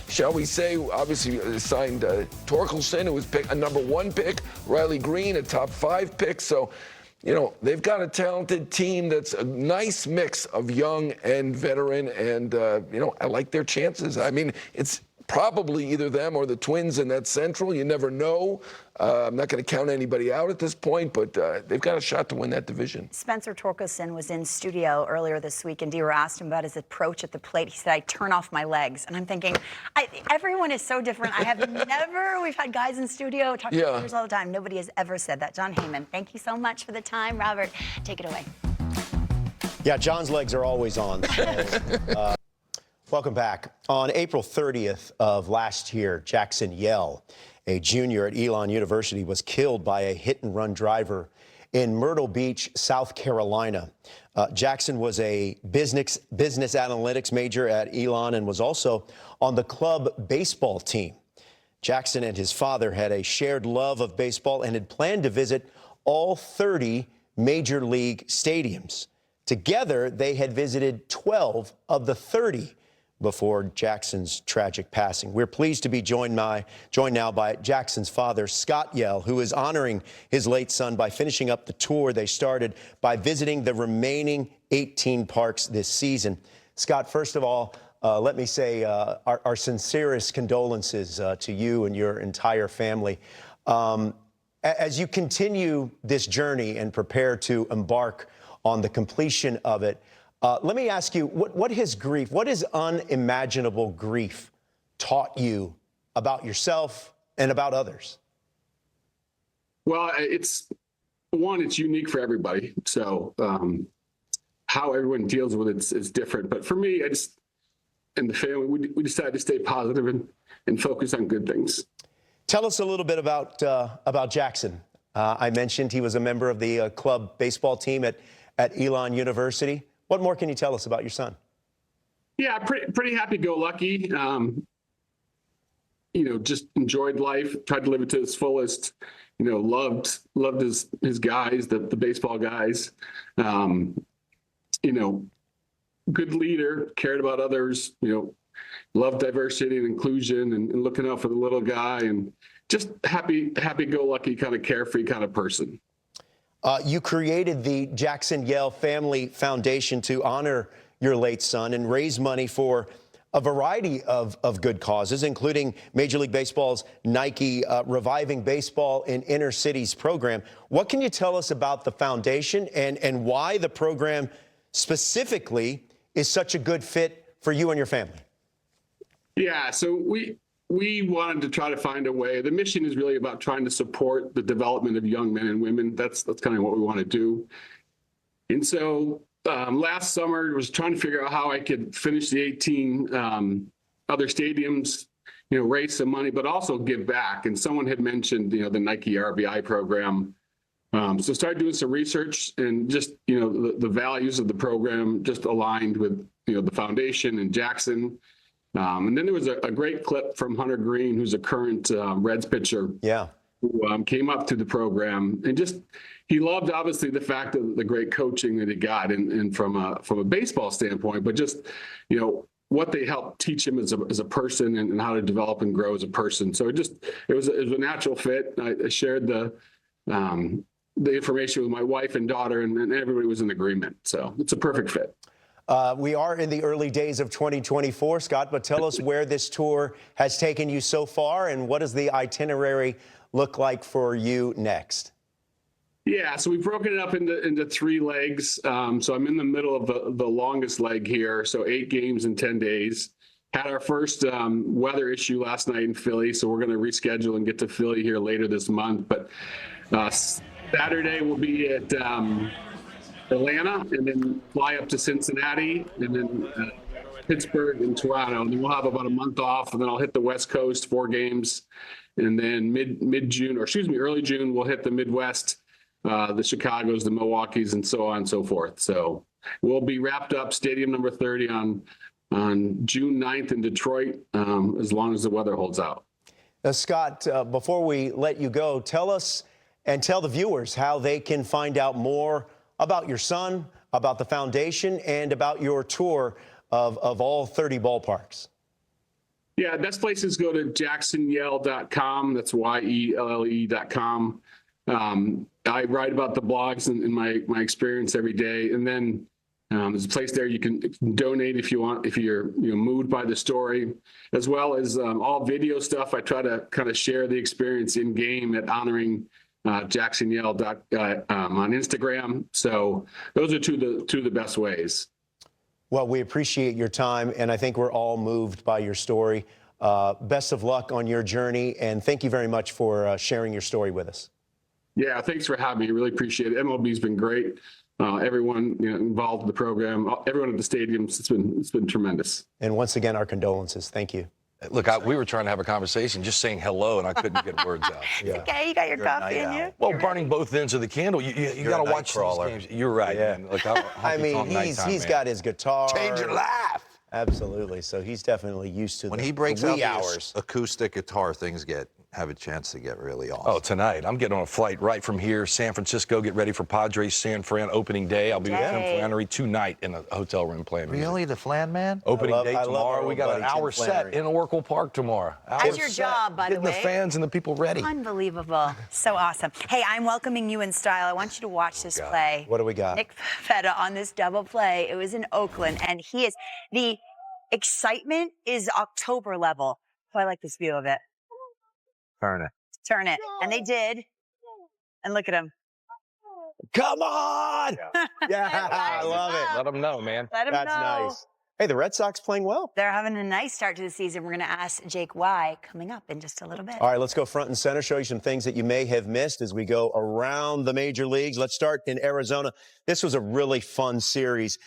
[SPEAKER 7] shall we say, obviously signed Torkelson, who was a #1 pick, Riley Green, a top 5 pick. So, you know, they've got a talented team that's a nice mix of young and veteran, and, you know, I like their chances. I mean, it's probably either them or the Twins in that Central. You never know. I'm not going to count anybody out at this point, but they've got a shot to win that division.
[SPEAKER 1] Spencer Torkelson was in studio earlier this week, and Dero asked him about his approach at the plate. He said, I turn off my legs. And I'm thinking, everyone is so different. I have never, we've had guys in studio talking to players all the time. Nobody has ever said that. John Heyman, thank you so much for the time. Robert, take it away.
[SPEAKER 2] Yeah, John's legs are always on. So, welcome back. On April 30th of last year, Jackson Yell, a junior at Elon University, was killed by a hit-and-run driver in Myrtle Beach, South Carolina. Jackson was a business analytics major at Elon and was also on the club baseball team. Jackson and his father had a shared love of baseball and had planned to visit all 30 major league stadiums. Together, they had visited 12 of the 30 before Jackson's tragic passing. We're pleased to be joined now by Jackson's father, Scott Yell, who is honoring his late son by finishing up the tour they started by visiting the remaining 18 parks this season. Scott, first of all, let me say our sincerest condolences to you and your entire family. As you continue this journey and prepare to embark on the completion of it, let me ask you, what has unimaginable grief taught you about yourself and about others?
[SPEAKER 8] Well, it's unique for everybody. So how everyone deals with it is different. But for me, and the family, we decided to stay positive and focus on good things.
[SPEAKER 2] Tell us a little bit about Jackson. I mentioned he was a member of the club baseball team at Elon University. What more can you tell us about your son?
[SPEAKER 8] Yeah, pretty happy-go-lucky. Just enjoyed life, tried to live it to its fullest. Loved his guys, the baseball guys. Good leader, cared about others. Loved diversity and inclusion and looking out for the little guy, and just happy-go-lucky, kind of carefree kind of person.
[SPEAKER 2] You created the Jackson Yell Family Foundation to honor your late son and raise money for a variety of good causes, including Major League Baseball's Nike Reviving Baseball in Inner Cities program. What can you tell us about the foundation and why the program specifically is such a good fit for you and your family?
[SPEAKER 8] Yeah, so we wanted to try to find a way. The mission is really about trying to support the development of young men and women. That's kind of what we want to do. And so last summer, I was trying to figure out how I could finish the 18 other stadiums, raise some money, but also give back. And someone had mentioned, the Nike RBI program. So started doing some research, and just, the values of the program just aligned with, the foundation and Jackson. And then there was a great clip from Hunter Green, who's a current Reds pitcher. Yeah. Who came up to the program, and he loved, obviously, the fact of the great coaching that he got, and from a baseball standpoint, but just, what they helped teach him as a person, and how to develop and grow as a person. So it was a natural fit. I shared the information with my wife and daughter, and everybody was in agreement. So it's a perfect fit.
[SPEAKER 2] We are in the early days of 2024, Scott, but tell us where this tour has taken you so far, and what does the itinerary look like for you next?
[SPEAKER 8] Yeah, so we've broken it up into 3 legs. So I'm in the middle of the longest leg here, so 8 games in 10 days. Had our first weather issue last night in Philly, so we're going to reschedule and get to Philly here later this month. But Saturday we'll be at Atlanta, and then fly up to Cincinnati, and then Pittsburgh and Toronto. And then we'll have about a month off, and then I'll hit the West Coast, 4 games. And then early June, we'll hit the Midwest, the Chicagos, the Milwaukees, and so on and so forth. So we'll be wrapped up stadium number 30 on June 9th in Detroit, as long as the weather holds out.
[SPEAKER 2] Now, Scott, before we let you go, tell us and tell the viewers how they can find out more about your son, about the foundation, and about your tour of all 30 ballparks.
[SPEAKER 8] Yeah, best place is go to jacksonyell.com. That's YELLE.com. I write about the blogs and my experience every day. And then there's a place there you can donate if you want, if you're moved by the story, as well as all video stuff. I try to kind of share the experience in game at honoring Jackson Yell on Instagram. So those are two of the best ways.
[SPEAKER 2] Well, we appreciate your time, and I think we're all moved by your story. Best of luck on your journey, and thank you very much for sharing your story with us.
[SPEAKER 8] Yeah, thanks for having me. Really appreciate it. MLB's been great. Everyone involved in the program, everyone at the stadiums, it's been tremendous.
[SPEAKER 2] And once again, our condolences. Thank you.
[SPEAKER 5] Look, we were trying to have a conversation, just saying hello, and I couldn't get words out.
[SPEAKER 1] Yeah. Okay, you got your coffee in you.
[SPEAKER 5] Well, burning both ends of the candle, you got to watch these games. You're right.
[SPEAKER 2] Yeah.
[SPEAKER 5] Man. Look,
[SPEAKER 2] I mean, he's got his guitar.
[SPEAKER 5] Change your life.
[SPEAKER 2] Absolutely. So he's definitely used to
[SPEAKER 3] When
[SPEAKER 2] the
[SPEAKER 3] he breaks
[SPEAKER 2] the
[SPEAKER 3] out
[SPEAKER 2] wee
[SPEAKER 3] the
[SPEAKER 2] hours.
[SPEAKER 3] acoustic guitar, things have a chance to get really awesome.
[SPEAKER 9] Oh, tonight. I'm getting on a flight right from here, San Francisco. Get ready for Padres San Fran opening day. I'll be with Tim Flannery tonight in a hotel room playing music.
[SPEAKER 3] Really? The Flan Man?
[SPEAKER 9] Opening day
[SPEAKER 2] I love
[SPEAKER 9] tomorrow.
[SPEAKER 2] our
[SPEAKER 9] We got an
[SPEAKER 2] buddy Tim
[SPEAKER 9] hour set
[SPEAKER 2] Flannery.
[SPEAKER 9] in Oracle Park tomorrow.
[SPEAKER 1] That's your job, by the
[SPEAKER 9] Getting
[SPEAKER 1] way.
[SPEAKER 9] the fans and the people ready.
[SPEAKER 1] Unbelievable. So awesome. Hey, I'm welcoming you in style. I want you to watch this play.
[SPEAKER 2] What do we got?
[SPEAKER 1] Nick Feta on this double play. It was in Oakland, and the excitement is October level. So I like this view of it.
[SPEAKER 3] Turn it.
[SPEAKER 1] Turn it. And they did. And look at him.
[SPEAKER 2] Come on! Yeah, I love it.
[SPEAKER 9] Let them know, man.
[SPEAKER 1] Let him
[SPEAKER 2] That's
[SPEAKER 1] know.
[SPEAKER 2] nice. Hey, the Red Sox playing well.
[SPEAKER 1] They're having a nice start to the season. We're going to ask Jake why coming up in just a little bit.
[SPEAKER 2] All right, let's go front and center, show you some things that you may have missed as we go around the major leagues. Let's start in Arizona. This was a really fun series.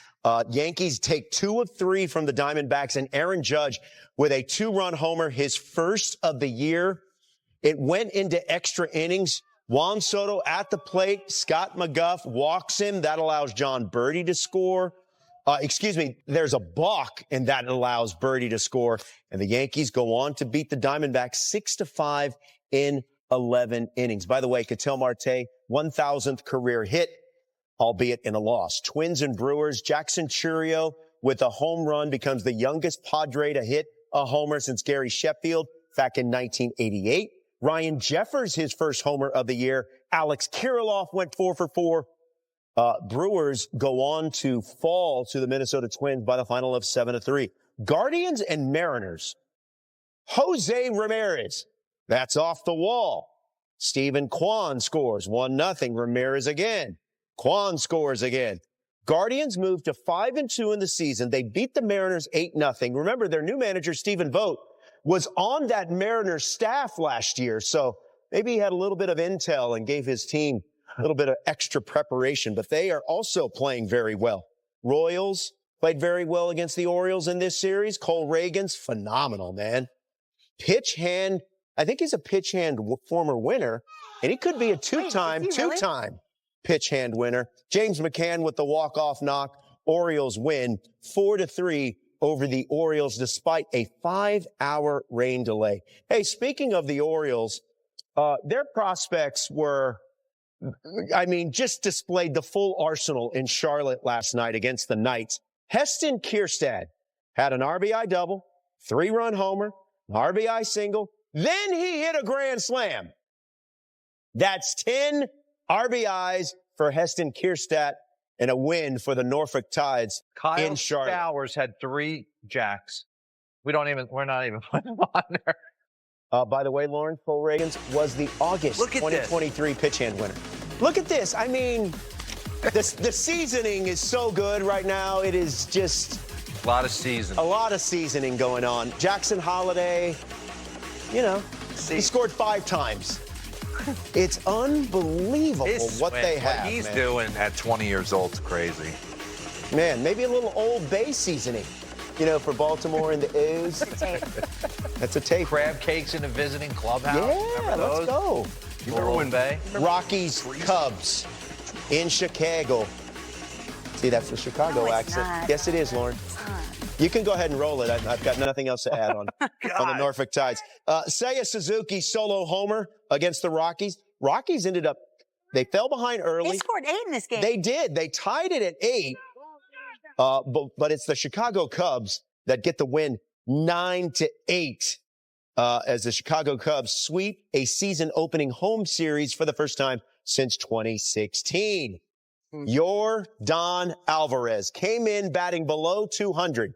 [SPEAKER 2] Yankees take 2 of 3 from the Diamondbacks, and Aaron Judge with a 2-run homer, his first of the year. It went into extra innings. Juan Soto at the plate. Scott McGuff walks him. That allows John Birdie to score. There's a balk, and that allows Birdie to score. And the Yankees go on to beat the Diamondbacks 6-5 in 11 innings. By the way, Ketel Marte, 1,000th career hit, albeit in a loss. Twins and Brewers, Jackson Chourio with a home run becomes the youngest Padre to hit a homer since Gary Sheffield back in 1988. Ryan Jeffers, his first homer of the year. Alex Kirilloff went 4 for 4. Brewers go on to fall to the Minnesota Twins by the final of 7-3. Guardians and Mariners. Jose Ramirez, that's off the wall. Steven Kwan scores 1-0. Ramirez again. Kwan scores again. Guardians moved to 5-2 in the season. They beat the Mariners 8-0. Remember, their new manager, Stephen Vogt, was on that Mariners staff last year, so maybe he had a little bit of intel and gave his team a little bit of extra preparation, but they are also playing very well. Royals played very well against the Orioles in this series. Cole Reagan's phenomenal, man. Pitch hand, I think he's a pitch hand former winner, and he could be a two-time pitch hand winner. James McCann with the walk-off knock. Orioles win 4-3 over the Orioles despite a 5-hour rain delay. Hey, speaking of the Orioles, their prospects just displayed the full arsenal in Charlotte last night against the Knights. Heston Kjerstad had an RBI double, 3-run homer, an RBI single. Then he hit a grand slam. That's 10 RBIs for Heston Kjerstad and a win for the Norfolk Tides in Charlotte.
[SPEAKER 10] Kyle Stowers had 3 jacks. We're not even putting him on there.
[SPEAKER 2] By the way, Lauren, Cole Reagan's was the August 2023 pitch hand winner. Look at this. I mean, the seasoning is so good right now. It is just
[SPEAKER 10] A lot of seasoning.
[SPEAKER 2] a lot of seasoning going on. Jackson Holiday, he scored 5 times. It's unbelievable what they have.
[SPEAKER 3] What he's
[SPEAKER 2] man.
[SPEAKER 3] doing at 20 years old is crazy.
[SPEAKER 2] Man, maybe a little Old Bay seasoning, for Baltimore and the O's. That's a tape.
[SPEAKER 10] Crab cakes in a visiting clubhouse.
[SPEAKER 2] Yeah,
[SPEAKER 10] Remember
[SPEAKER 2] let's
[SPEAKER 10] those?
[SPEAKER 2] go.
[SPEAKER 10] You remember when Bay?
[SPEAKER 2] Rockies, Cubs in Chicago. See, that's the Chicago
[SPEAKER 1] No, it's
[SPEAKER 2] accent.
[SPEAKER 1] not.
[SPEAKER 2] Yes, it is, Lauren. You can go ahead and roll it. I've got nothing else to add on the Norfolk Tides. Seiya Suzuki solo homer against the Rockies. Rockies they fell behind early.
[SPEAKER 1] They scored 8 in this game.
[SPEAKER 2] They did. They tied it at 8. But it's the Chicago Cubs that get the win 9-8 as the Chicago Cubs sweep a season opening home series for the first time since 2016. Your Don Alvarez came in batting below 200.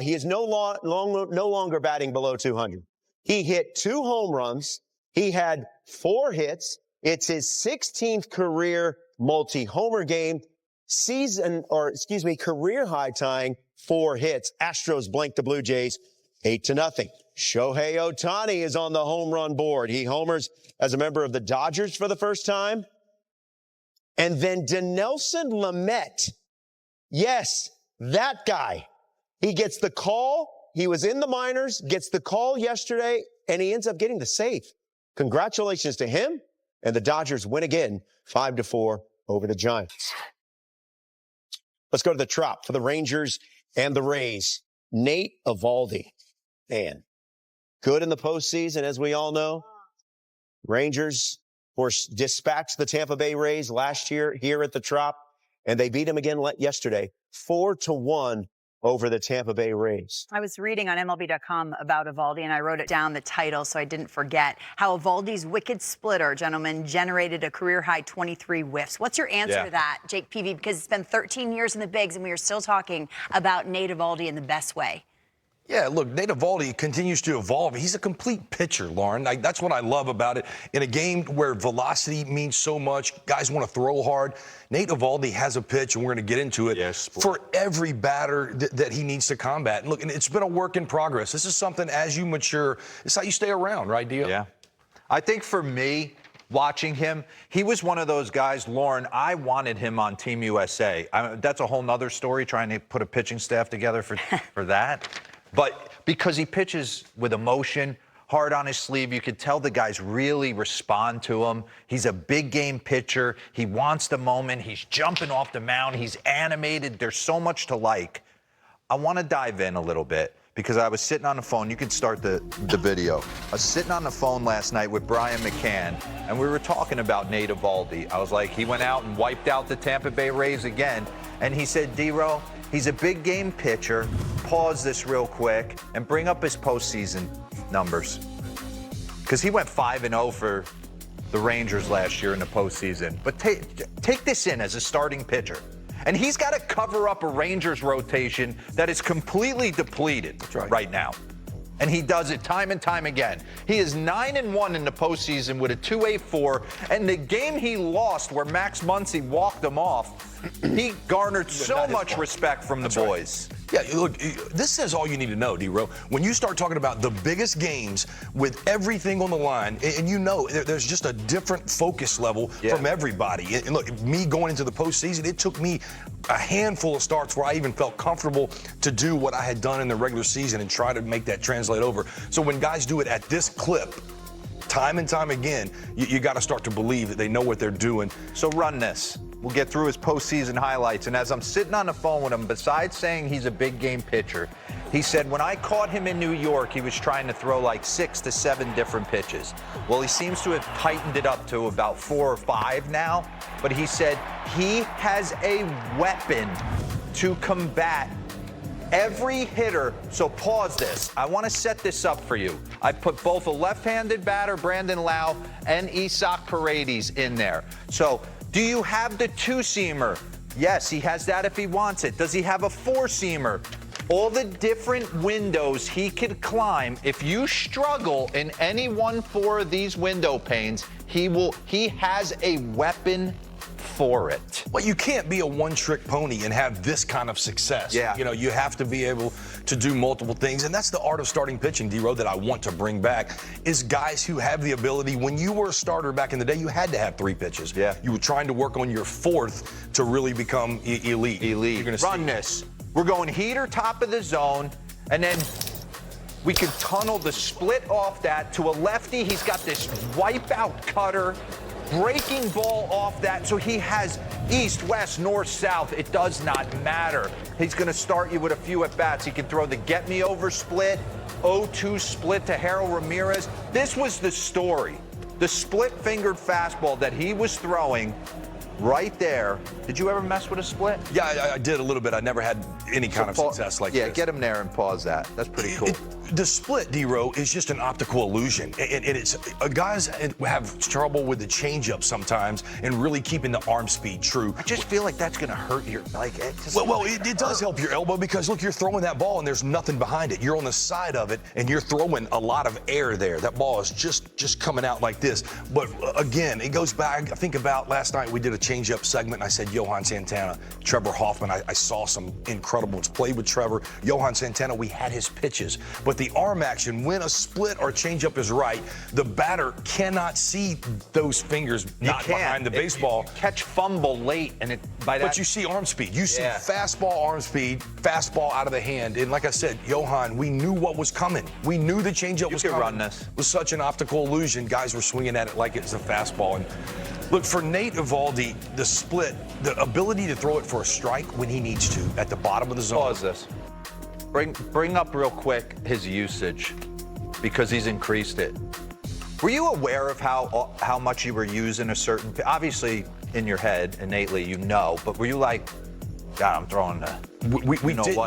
[SPEAKER 2] He is no longer batting below 200. He hit 2 home runs. He had 4 hits. It's his 16th career multi-homer game. Career high tying 4 hits. Astros blank the Blue Jays 8-0. Shohei Ohtani is on the home run board. He homers as a member of the Dodgers for the first time. And then Dinelson Lamet. Yes, that guy. He gets the call. He was in the minors, gets the call yesterday, and he ends up getting the save. Congratulations to him. And the Dodgers win again, 5-4 over the Giants. Let's go to the Trop for the Rangers and the Rays. Nate Eovaldi, man, good in the postseason, as we all know. Rangers, of course, dispatched the Tampa Bay Rays last year here at the Trop, and they beat them again yesterday, 4-1 over the Tampa Bay Rays.
[SPEAKER 1] I was reading on MLB.com about Eovaldi, and I wrote it down, the title, so I didn't forget, how Eovaldi's wicked splitter, gentlemen, generated a career-high 23 whiffs. What's your answer to that, Jake Peavy? Because it's been 13 years in the bigs, and we are still talking about Nate Eovaldi in the best way.
[SPEAKER 9] Yeah, look, Nate Eovaldi continues to evolve. He's a complete pitcher, Lauren. That's what I love about it. In a game where velocity means so much, guys want to throw hard. Nate Eovaldi has a pitch, and we're going to get into it, for every batter that he needs to combat. And look, and it's been a work in progress. This is something, as you mature, it's how you stay around, right, Dio?
[SPEAKER 3] Yeah. I think for me, watching him, he was one of those guys, Lauren, I wanted him on Team USA. That's a whole nother story, trying to put a pitching staff together for that. But because he pitches with emotion, hard on his sleeve, you could tell the guys really respond to him. He's a big game pitcher. He wants the moment. He's jumping off the mound. He's animated. There's so much to like. I want to dive in a little bit because I was sitting on the phone. You can start the video. I was sitting on the phone last night with Brian McCann, and we were talking about Nate Eovaldi. I was like, he went out and wiped out the Tampa Bay Rays again. And he said, Dero, he's a big game pitcher. Pause this real quick and bring up his postseason numbers. Because he went 5-0 for the Rangers last year in the postseason. But take this in as a starting pitcher. And he's got to cover up a Rangers rotation that is completely depleted right now. And he does it time and time again. He is 9-1 in the postseason with a 2.84. And the game he lost, where Max Muncy walked him off, he garnered so much respect from the boys.
[SPEAKER 9] Yeah, look, this says all you need to know, D-Row. When you start talking about the biggest games with everything on the line, and you know there's just a different focus level from everybody. And look, me going into the postseason, it took me a handful of starts where I even felt comfortable to do what I had done in the regular season and try to make that translate over. So when guys do it at this clip, time and time again, you got to start to believe that they know what they're doing.
[SPEAKER 3] So run this. We'll get through his postseason highlights. And as I'm sitting on the phone with him, besides saying he's a big game pitcher, he said when I caught him in New York, he was trying to throw like 6 to 7 different pitches. Well, he seems to have tightened it up to about 4 or 5 now. But he said he has a weapon to combat every hitter. So pause this. I want to set this up for you. I put both a left-handed batter, Brandon Lau, and Isaac Paredes in there. So do you have the 2-seamer? Yes, he has that if he wants it. Does he have a 4-seamer? All the different windows he could climb. If you struggle in any 1-4 of these window panes, he has a weapon for it.
[SPEAKER 9] Well, you can't be a one-trick pony and have this kind of success.
[SPEAKER 3] Yeah.
[SPEAKER 9] You know, you have to be able to do multiple things, and that's the art of starting pitching, D-Row, that I want to bring back, is guys who have the ability. When you were a starter back in the day, you had to have 3 pitches.
[SPEAKER 3] Yeah.
[SPEAKER 9] You were trying to work on your 4th to really become elite.
[SPEAKER 3] You're gonna run this. We're going heater, top of the zone, and then we can tunnel the split off that to a lefty. He's got this wipeout cutter, breaking ball off that, so he has east, west, north, south. It does not matter. He's going to start you with a few at-bats. He can throw the get-me-over split, 0-2 split to Harold Ramirez. This was the story. The split-fingered fastball that he was throwing right there. Did you ever mess with a split?
[SPEAKER 9] Yeah, I did a little bit. I never had any kind of success like this.
[SPEAKER 3] Yeah, get him there and pause that. That's pretty cool.
[SPEAKER 9] The split, D-Row, is just an optical illusion. And it's guys have trouble with the changeup sometimes and really keeping the arm speed true.
[SPEAKER 3] I just feel like that's going to hurt your,
[SPEAKER 9] it does help your elbow because, look, you're throwing that ball and there's nothing behind it. You're on the side of it and you're throwing a lot of air there. That ball is just coming out like this. But again, it goes back. I think about last night we did a changeup segment and I said Johan Santana, Trevor Hoffman. I saw some incredibles. Played with Trevor. Johan Santana, we had his pitches. But the arm action, when a split or changeup is right, the batter cannot see those fingers behind the baseball.
[SPEAKER 3] Catch fumble late, and
[SPEAKER 9] But you see arm speed. You see fastball, arm speed, fastball out of the hand. And like I said, Johan, we knew what was coming. We knew the changeup was coming.
[SPEAKER 3] Run this.
[SPEAKER 9] It was such an optical illusion. Guys were swinging at it like it was a fastball. And look, for Nate Eovaldi, the split, the ability to throw it for a strike when he needs to at the bottom of the zone.
[SPEAKER 3] Pause this. Bring up real quick his usage because he's increased it. Were you aware of how much you were using a certain? Obviously, in your head, innately, you know. But were you like, God, I'm throwing the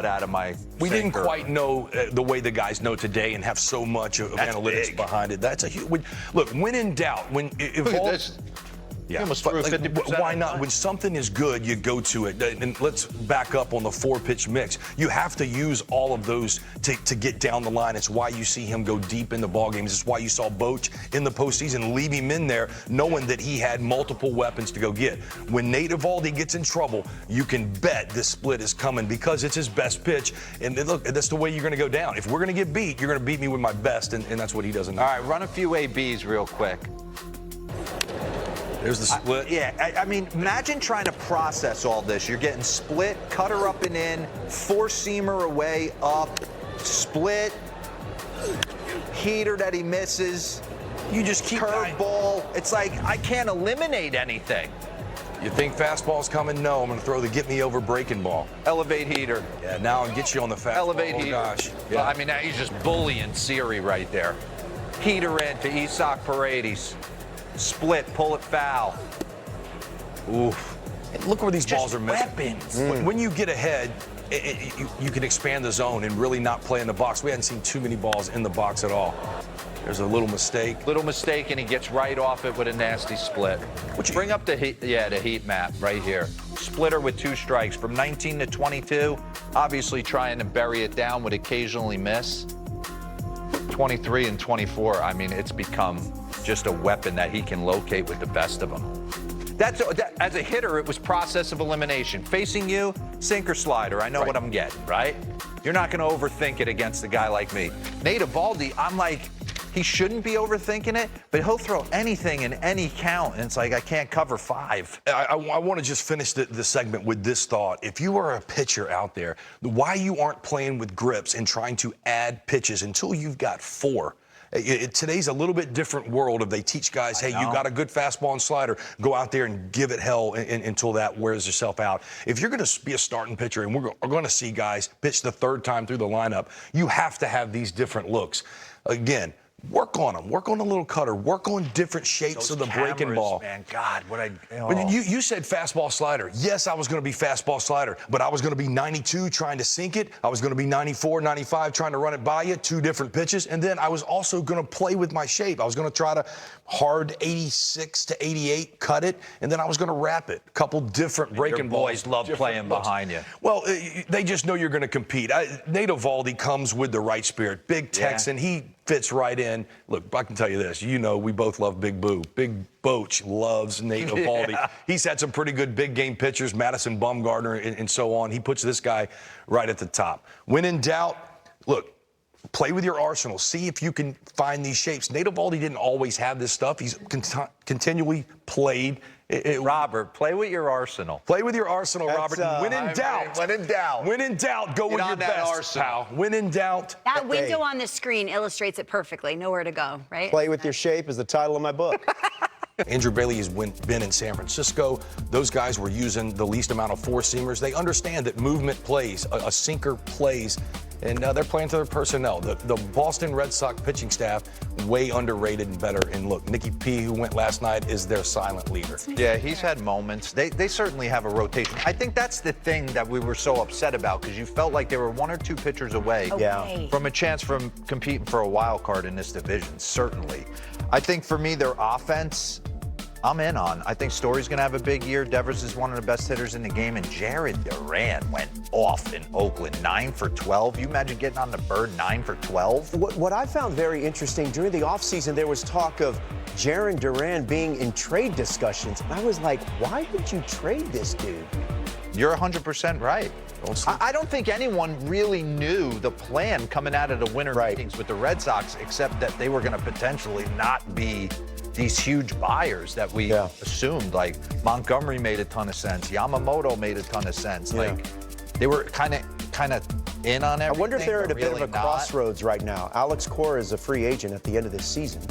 [SPEAKER 3] out of my?
[SPEAKER 9] We
[SPEAKER 3] finger.
[SPEAKER 9] didn't quite know the way the guys know today and have so much of analytics
[SPEAKER 3] big.
[SPEAKER 9] behind it. That's a huge. Look, when in doubt,
[SPEAKER 3] Look at this.
[SPEAKER 9] Yeah,
[SPEAKER 3] almost
[SPEAKER 9] but,
[SPEAKER 3] threw 50%
[SPEAKER 9] why
[SPEAKER 3] of
[SPEAKER 9] not?
[SPEAKER 3] the
[SPEAKER 9] When something is good, you go to it. And let's back up on the 4-pitch mix. You have to use all of those to get down the line. It's why you see him go deep into ball games. It's why you saw Boch in the postseason leave him in there, knowing that he had multiple weapons to go get. When Nate Eovaldi gets in trouble, you can bet this split is coming because it's his best pitch. And look, that's the way you're going to go down. If we're going to get beat, you're going to beat me with my best, and that's what he doesn't know.
[SPEAKER 3] All right, run a few ABs real quick.
[SPEAKER 9] There's the split.
[SPEAKER 3] I mean, imagine trying to process all this. You're getting split, cutter up and in, 4-seamer away, up, split, heater that he misses.
[SPEAKER 9] You just keep
[SPEAKER 3] curveball. It's like I can't eliminate anything.
[SPEAKER 9] You think fastball's coming? No, I'm going to throw the get me over breaking ball.
[SPEAKER 3] Elevate heater.
[SPEAKER 9] Yeah, now I'll get you on the fastball.
[SPEAKER 3] Elevate heater.
[SPEAKER 9] Gosh.
[SPEAKER 3] Yeah. Well, I mean, now he's just bullying Siri right there. Heater in to Isak Paredes. Split, pull it foul.
[SPEAKER 9] Oof. Look where these balls are missing.
[SPEAKER 3] Weapons.
[SPEAKER 9] When you get ahead, you can expand the zone and really not play in the box. We hadn't seen too many balls in the box at all. There's a little mistake.
[SPEAKER 3] And he gets right off it with a nasty split. Bring up the heat map right here. Splitter with 2 strikes from 19 to 22. Obviously trying to bury it down, would occasionally miss. 23 and 24. I mean, it's become just a weapon that he can locate with the best of them. As a hitter, it was process of elimination. Facing you, sinker slider. I know what I'm getting, right? You're not going to overthink it against a guy like me. Nate Eovaldi, I'm like, he shouldn't be overthinking it, but he'll throw anything in any count, and it's like, I can't cover 5.
[SPEAKER 9] I want to just finish the segment with this thought. If you are a pitcher out there, why you aren't playing with grips and trying to add pitches until you've got 4? Today's a little bit different world if they teach guys, hey, you got a good fastball and slider, go out there and give it hell until that wears yourself out. If you're going to be a starting pitcher, and we're going to see guys pitch the 3rd time through the lineup, you have to have these different looks. Again, work on them. Work on a little cutter. Work on different shapes of the breaking ball.
[SPEAKER 3] Man, God,
[SPEAKER 9] But you said fastball slider. Yes, I was going to be fastball slider, but I was going to be 92 trying to sink it. I was going to be 94, 95 trying to run it by you, 2 different pitches. And then I was also going to play with my shape. I was going to try to hard 86 to 88, cut it, and then I was going to wrap it. A couple different breaking balls.
[SPEAKER 3] Boys love playing behind you.
[SPEAKER 9] Well, they just know you're going to compete. Nate Eovaldi comes with the right spirit. Big Texan. He fits right in. Look, I can tell you this. You know, we both love Big Boo. Big Boch loves Nate Eovaldi. He's had some pretty good big game pitchers, Madison Bumgarner and so on. He puts this guy right at the top. When in doubt, look, play with your arsenal. See if you can find these shapes. Nate Eovaldi didn't always have this stuff. He's continually played.
[SPEAKER 3] Robert, play with your arsenal.
[SPEAKER 9] Play with your arsenal, Robert. When in doubt.
[SPEAKER 3] When in doubt.
[SPEAKER 9] When in doubt, go with your best, pal. When in doubt.
[SPEAKER 1] That window on the screen illustrates it perfectly. Nowhere to go, right?
[SPEAKER 2] Play with your shape is the title of my book.
[SPEAKER 9] Andrew Bailey has been in San Francisco. Those guys were using the least amount of 4-seamers. They understand that movement plays, a sinker plays, and they're playing to their personnel. The Boston Red Sox pitching staff, way underrated and better. And look, Nicky P, who went last night, is their silent leader.
[SPEAKER 3] Yeah, he's had moments. They certainly have a rotation. I think that's the thing that we were so upset about, because you felt like they were 1 or 2 pitchers away from a chance from competing for a wild card in this division, certainly. I think for me, their offense, I'm in on. I think Story's going to have a big year. Devers is one of the best hitters in the game, and Jared Duran went off in Oakland, 9 for 12. You imagine getting on the bird 9 for 12?
[SPEAKER 2] What I found very interesting, during the offseason, there was talk of Jared Duran being in trade discussions. And I was like, why would you trade this dude?
[SPEAKER 3] You're 100% right. I don't think anyone really knew the plan coming out of the winter meetings with the Red Sox, except that they were going to potentially not be these huge buyers that we assumed. Like Montgomery made a ton of sense. Yamamoto made a ton of sense. Like they were kind of in on everything.
[SPEAKER 2] I wonder if they're at a bit of a
[SPEAKER 3] not.
[SPEAKER 2] crossroads right now. Alex Cora is a free agent at the end of this season.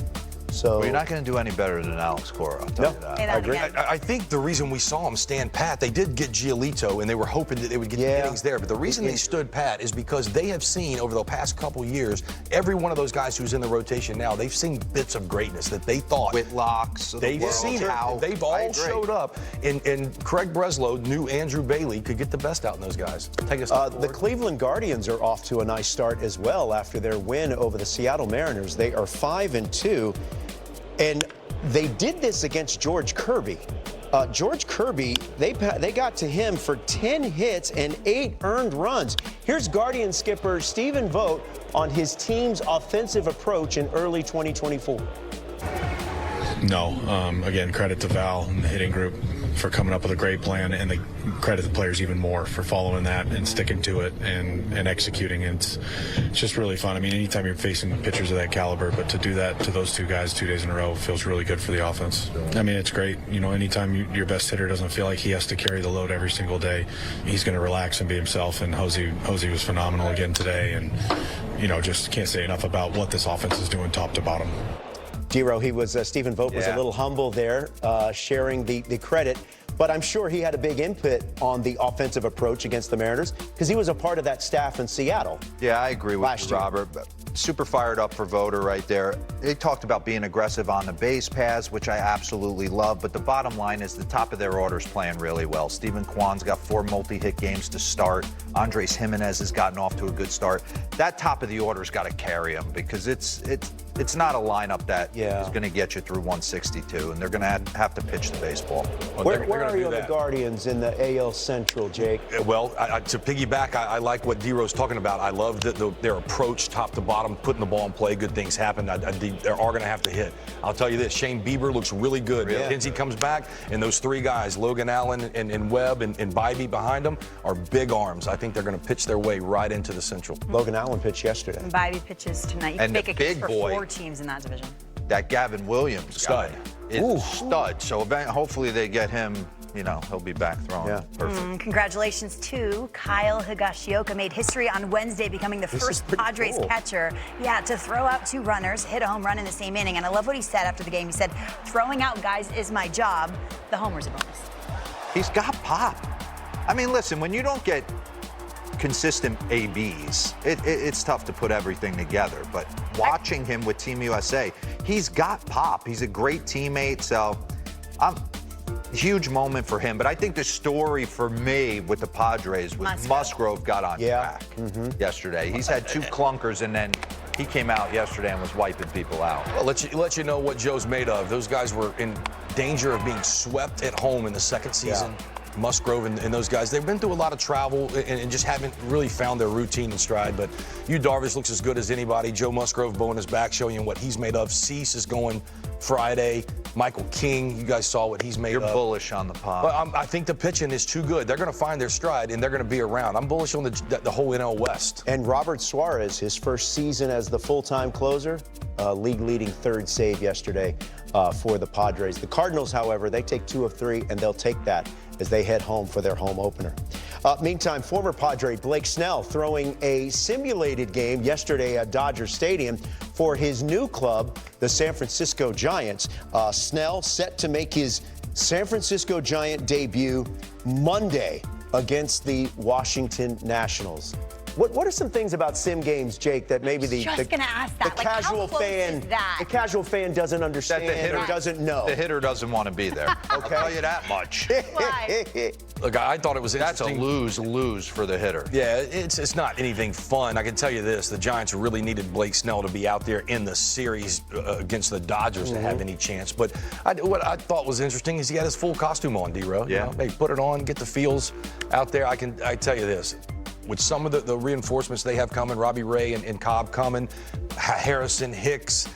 [SPEAKER 2] So
[SPEAKER 3] Well, you're not going to do any better than Alex Cora, I'll tell you that.
[SPEAKER 1] Say that
[SPEAKER 2] I agree.
[SPEAKER 1] again.
[SPEAKER 9] I think the reason we saw them stand pat, they did get Giolito, and they were hoping that they would get the innings there. But the reason they stood pat is because they have seen over the past couple years, every one of those guys who's in the rotation now, they've seen bits of greatness that they thought.
[SPEAKER 3] Whitlocks.
[SPEAKER 9] They've seen it. They've all showed up. And Craig Breslow knew Andrew Bailey could get the best out in those guys. Take us
[SPEAKER 2] the Cleveland Guardians are off to a nice start as well after their win over the Seattle Mariners. They are 5-2, and they did this against George Kirby. George Kirby, they got to him for 10 hits and 8 earned runs. Here's Guardian skipper Stephen Vogt on his team's offensive approach in early 2024.
[SPEAKER 11] No. Again, credit to Val and the hitting group for coming up with a great plan, and the credit the players even more for following that and sticking to it and executing. It's just really fun. I mean, anytime you're facing pitchers of that caliber, but to do that to those two guys 2 days in a row feels really good for the offense. I mean, it's great. You know, anytime your best hitter doesn't feel like he has to carry the load every single day, he's going to relax and be himself. And Jose was phenomenal again today. And, you know, just can't say enough about what this offense is doing top to bottom.
[SPEAKER 2] Dero, Stephen Vogt was a little humble there, sharing the credit, but I'm sure he had a big input on the offensive approach against the Mariners because he was a part of that staff in Seattle.
[SPEAKER 3] Yeah, I agree with you, Robert. Super fired up for Voter right there. They talked about being aggressive on the base paths, which I absolutely love, but the bottom line is the top of their order's playing really well. Steven Kwan's got 4 multi-hit games to start. Andres Jimenez has gotten off to a good start. That top of the order's got to carry them because it's not a lineup that is going to get you through 162, and they're going to have to pitch the baseball.
[SPEAKER 2] Well, where are you on the Guardians in the AL Central, Jake?
[SPEAKER 9] Well, to piggyback, I like what Dero's talking about. I love their approach top to bottom, putting the ball in play, good things happen. They are going to have to hit. I'll tell you this, Shane Bieber looks really good.
[SPEAKER 2] Yeah.
[SPEAKER 9] Kinsey comes back, and those 3 guys, Logan Allen and Webb and Bybee behind them, are big arms. I think they're going to pitch their way right into the Central.
[SPEAKER 2] Logan Allen pitched yesterday.
[SPEAKER 1] And Bybee pitches tonight. You can
[SPEAKER 3] And
[SPEAKER 1] make
[SPEAKER 3] the
[SPEAKER 1] a case
[SPEAKER 3] big
[SPEAKER 1] for
[SPEAKER 3] boy.
[SPEAKER 1] 4 teams in that division.
[SPEAKER 3] That Gavin Williams
[SPEAKER 9] Stud.
[SPEAKER 3] guy is a stud. So hopefully they get him, you know, he'll be back throwing.
[SPEAKER 2] Yeah.
[SPEAKER 3] Perfect.
[SPEAKER 1] Congratulations to Kyle Higashioka. Made history on Wednesday, becoming the first Padres catcher to throw out 2 runners, hit a home run in the same inning. And I love what he said after the game. He said, throwing out guys is my job. The homer's a bonus.
[SPEAKER 3] He's got pop. I mean, listen, when you don't get consistent ABs, it's tough to put everything together. But watching him with Team USA, he's got pop. He's a great teammate. So huge moment for him. But I think the story for me with the Padres was Musgrove got on track yesterday. He's had 2 clunkers, and then he came out yesterday and was wiping people out.
[SPEAKER 9] Well, let you know what Joe's made of. Those guys were in danger of being swept at home in the second season. Musgrove and those guys, they've been through a lot of travel and just haven't really found their routine and stride. But Yu Darvish looks as good as anybody. Joe Musgrove blowing his back, showing you what he's made of. Cease is going Friday. Michael King, you guys saw what he's made of.
[SPEAKER 3] You're bullish on the Pod.
[SPEAKER 9] But I think the pitching is too good. They're going to find their stride, and they're going to be around. I'm bullish on the whole NL West.
[SPEAKER 2] And Robert Suarez, his first season as the full-time closer, league-leading 3rd save yesterday for the Padres. The Cardinals, however, they take 2 of 3, and they'll take that as they head home for their home opener. Meantime, former Padre Blake Snell throwing a simulated game yesterday at Dodger Stadium for his new club, the San Francisco Giants. Snell set to make his San Francisco Giant debut Monday against the Washington Nationals. What are some things about sim games, Jake, that maybe the casual fan doesn't understand or doesn't know?
[SPEAKER 3] The hitter doesn't want to be there. I'll tell you that much.
[SPEAKER 1] Why?
[SPEAKER 9] Look, I thought it was interesting.
[SPEAKER 3] That's a lose for the hitter.
[SPEAKER 9] Yeah, it's not anything fun. I can tell you this, the Giants really needed Blake Snell to be out there in the series against the Dodgers to have any chance. But what I thought was interesting is he had his full costume on, Dero.
[SPEAKER 3] Yeah.
[SPEAKER 9] You know, hey, put it on, get the feels out there. I tell you this, with some of the reinforcements they have coming, Robbie Ray and Cobb coming, Harrison, Hicks,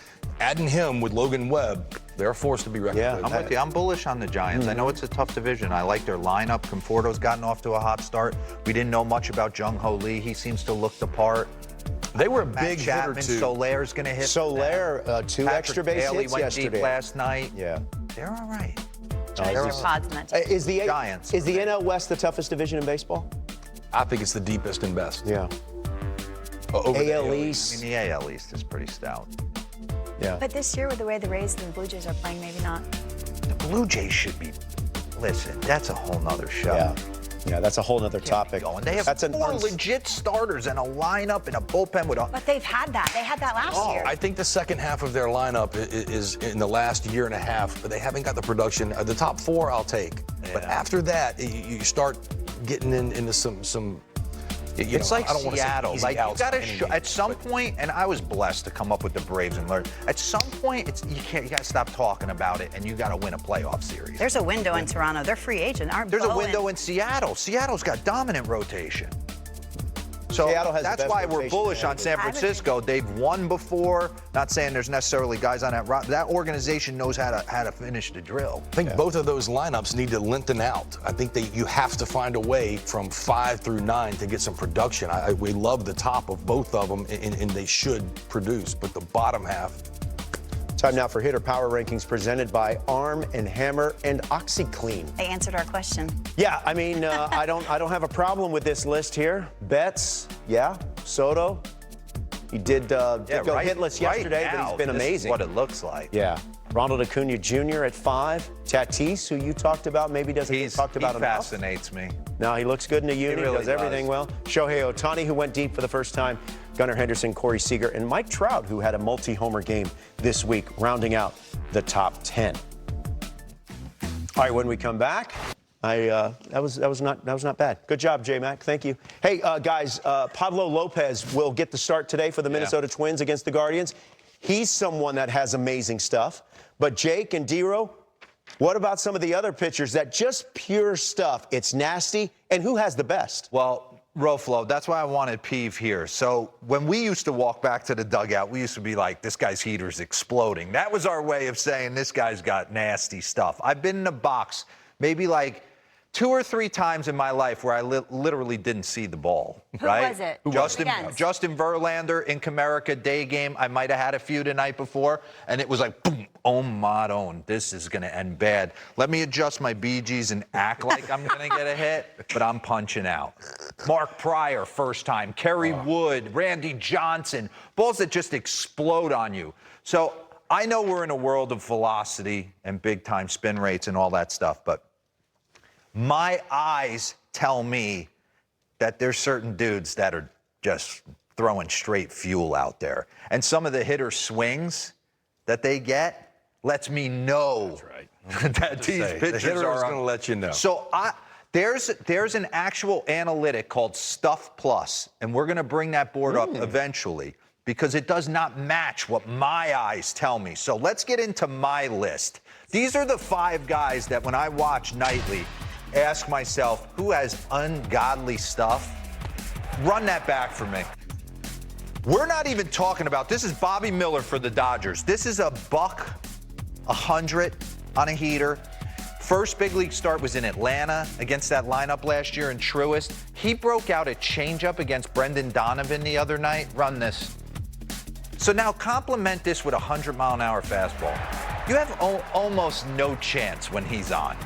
[SPEAKER 9] adding him with Logan Webb, they're a force to be reckoned with.
[SPEAKER 3] I'm with you. I'm bullish on the Giants. I know it's a tough division. I like their lineup. Conforto's gotten off to a hot start. We didn't know much about Jung-Ho Lee. He seems to look the part.
[SPEAKER 9] They were a
[SPEAKER 3] Matt
[SPEAKER 9] big
[SPEAKER 3] Chapman,
[SPEAKER 9] hitter, too.
[SPEAKER 3] Solaire's going to hit.
[SPEAKER 2] Soler, 2
[SPEAKER 3] Patrick
[SPEAKER 2] extra base
[SPEAKER 3] Bailey
[SPEAKER 2] hits
[SPEAKER 3] went
[SPEAKER 2] yesterday.
[SPEAKER 3] deep last night.
[SPEAKER 2] Yeah.
[SPEAKER 3] They're all right.
[SPEAKER 1] Giants are pods in that team.
[SPEAKER 2] Is the
[SPEAKER 3] Giants
[SPEAKER 2] is the NL West the toughest division in baseball?
[SPEAKER 9] I think it's the deepest and best.
[SPEAKER 2] Yeah.
[SPEAKER 9] Over the
[SPEAKER 2] AL
[SPEAKER 3] I
[SPEAKER 2] East.
[SPEAKER 3] mean, the AL East is pretty stout.
[SPEAKER 2] Yeah.
[SPEAKER 1] But this year, with the way the Rays and the Blue Jays are playing, maybe not.
[SPEAKER 3] The Blue Jays should be. Listen, that's a whole nother show.
[SPEAKER 2] Yeah. Yeah, that's a whole other topic.
[SPEAKER 3] And they have four legit starters and a lineup and a bullpen with
[SPEAKER 1] But they've had that. They had that last year.
[SPEAKER 9] I think the second half of their lineup is in the last year and a half, but they haven't got the production. The top four I'll take. Yeah. But after that, you start getting into some
[SPEAKER 3] it's like
[SPEAKER 9] I don't
[SPEAKER 3] Seattle.
[SPEAKER 9] Want to say
[SPEAKER 3] like you got to show at some point, and I was blessed to come up with the Braves and learn. At some point, you got to stop talking about it, and you got to win a playoff series.
[SPEAKER 1] There's a window in Toronto. They're free agent, aren't
[SPEAKER 3] There's a window in Seattle. Seattle's got dominant rotation. So that's why we're bullish on San Francisco. They've won before. Not saying there's necessarily guys on that organization knows how to finish the drill.
[SPEAKER 9] I think both of those lineups need to lengthen out. I think you have to find a way from 5 through 9 to get some production. We love the top of both of them, and they should produce. But the bottom half.
[SPEAKER 2] Time now for Hitter Power Rankings presented by Arm & Hammer and OxyClean.
[SPEAKER 1] They answered our question.
[SPEAKER 2] Yeah, I mean, I don't have a problem with this list here. Betts, yeah. Soto, he did go hitless yesterday, but he's been amazing.
[SPEAKER 3] This is what it looks like.
[SPEAKER 2] Yeah. Ronald Acuna Jr. at 5. Tatis, who you talked about, maybe doesn't get talked about enough.
[SPEAKER 3] He fascinates me.
[SPEAKER 2] No, he looks good in a uni,
[SPEAKER 3] really
[SPEAKER 2] does everything well. Shohei Ohtani, who went deep for the first time. Gunnar Henderson, Corey Seager, and Mike Trout, who had a multi-homer game this week, rounding out the top 10. All right, when we come back, that was not bad. Good job, J-Mac. Thank you. Hey, guys, Pablo Lopez will get the start today for the Minnesota Twins against the Guardians. He's someone that has amazing stuff. But Jake and Dero, what about some of the other pitchers that just pure stuff? It's nasty. And who has the best?
[SPEAKER 3] Well, Roflo, that's why I wanted Peeve here. So when we used to walk back to the dugout, we used to be like, this guy's heater's exploding. That was our way of saying this guy's got nasty stuff. I've been in a box maybe like 2 or 3 times in my life where I literally didn't see the ball. Right?
[SPEAKER 1] Who was it?
[SPEAKER 3] Justin Verlander in Comerica day game. I might have had a few the night before, and it was like, boom, oh my own, this is going to end bad. Let me adjust my BGs and act like I'm going to get a hit, but I'm punching out. Mark Pryor, first time. Kerry Wood, Randy Johnson, balls that just explode on you. So I know we're in a world of velocity and big-time spin rates and all that stuff, but my eyes tell me that there's certain dudes that are just throwing straight fuel out there. And some of the hitter swings that they get lets me know that these pitchers
[SPEAKER 9] the hitter
[SPEAKER 3] are
[SPEAKER 9] is going to let you know.
[SPEAKER 3] So there's an actual analytic called Stuff Plus, and we're going to bring that board up eventually because it does not match what my eyes tell me. So let's get into my list. These are the 5 guys that when I watch nightly, ask myself, who has ungodly stuff? Run that back for me. We're not even talking about, this is Bobby Miller for the Dodgers. This is a $100 on a heater. First big league start was in Atlanta against that lineup last year in Truist. He broke out a changeup against Brendan Donovan the other night. Run this. So now complement this with a 100-mile-an-hour fastball. You have almost no chance when he's on.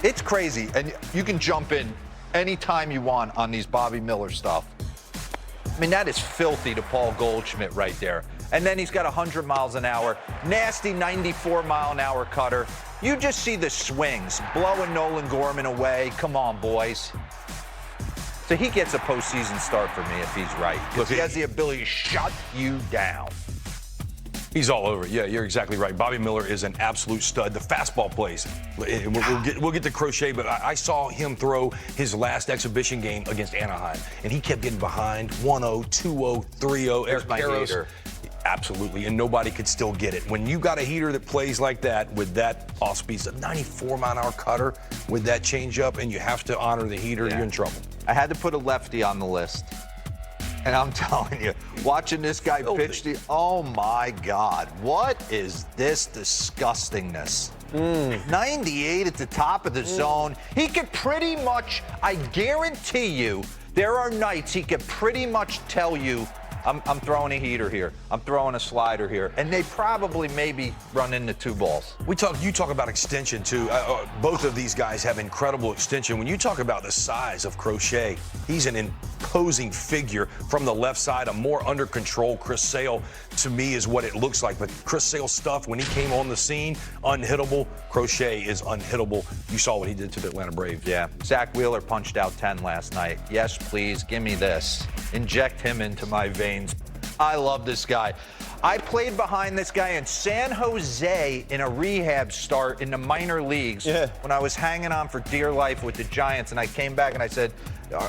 [SPEAKER 3] It's crazy, and you can jump in anytime you want on these Bobby Miller stuff. I mean, that is filthy to Paul Goldschmidt right there. And then he's got 100 miles an hour, nasty 94-mile-an-hour cutter. You just see the swings, blowing Nolan Gorman away. Come on, boys. So he gets a postseason start for me if he's right, because he has the ability to shut you down.
[SPEAKER 9] He's all over it. Yeah, you're exactly right. Bobby Miller is an absolute stud. The fastball plays. We'll get to Crochet, but I saw him throw his last exhibition game against Anaheim, and he kept getting behind 1-0, 2-0, 3-0.
[SPEAKER 3] There's my heater.
[SPEAKER 9] Absolutely, and nobody could still get it. When you got a heater that plays like that with that off-speed, a 94-mile-an-hour cutter with that changeup, and you have to honor the heater, you're in trouble.
[SPEAKER 3] I had to put a lefty on the list. And I'm telling you, watching this guy pitch, oh my God, what is this disgustingness? 98 at the top of the zone. He could pretty much, I guarantee you, there are nights he could pretty much tell you I'm throwing a heater here. I'm throwing a slider here. And they probably maybe run into 2 balls.
[SPEAKER 9] You talk about extension, too. Both of these guys have incredible extension. When you talk about the size of Crochet, he's an imposing figure from the left side, a more under control Chris Sale, to me, is what it looks like. But Chris Sale's stuff, when he came on the scene, unhittable. Crochet is unhittable. You saw what he did to the Atlanta Braves.
[SPEAKER 3] Yeah. Zach Wheeler punched out 10 last night. Yes, please, give me this. Inject him into my veins. I love this guy. I played behind this guy in San Jose in a rehab start in the minor leagues when I was hanging on for dear life with the Giants, and I came back and I said,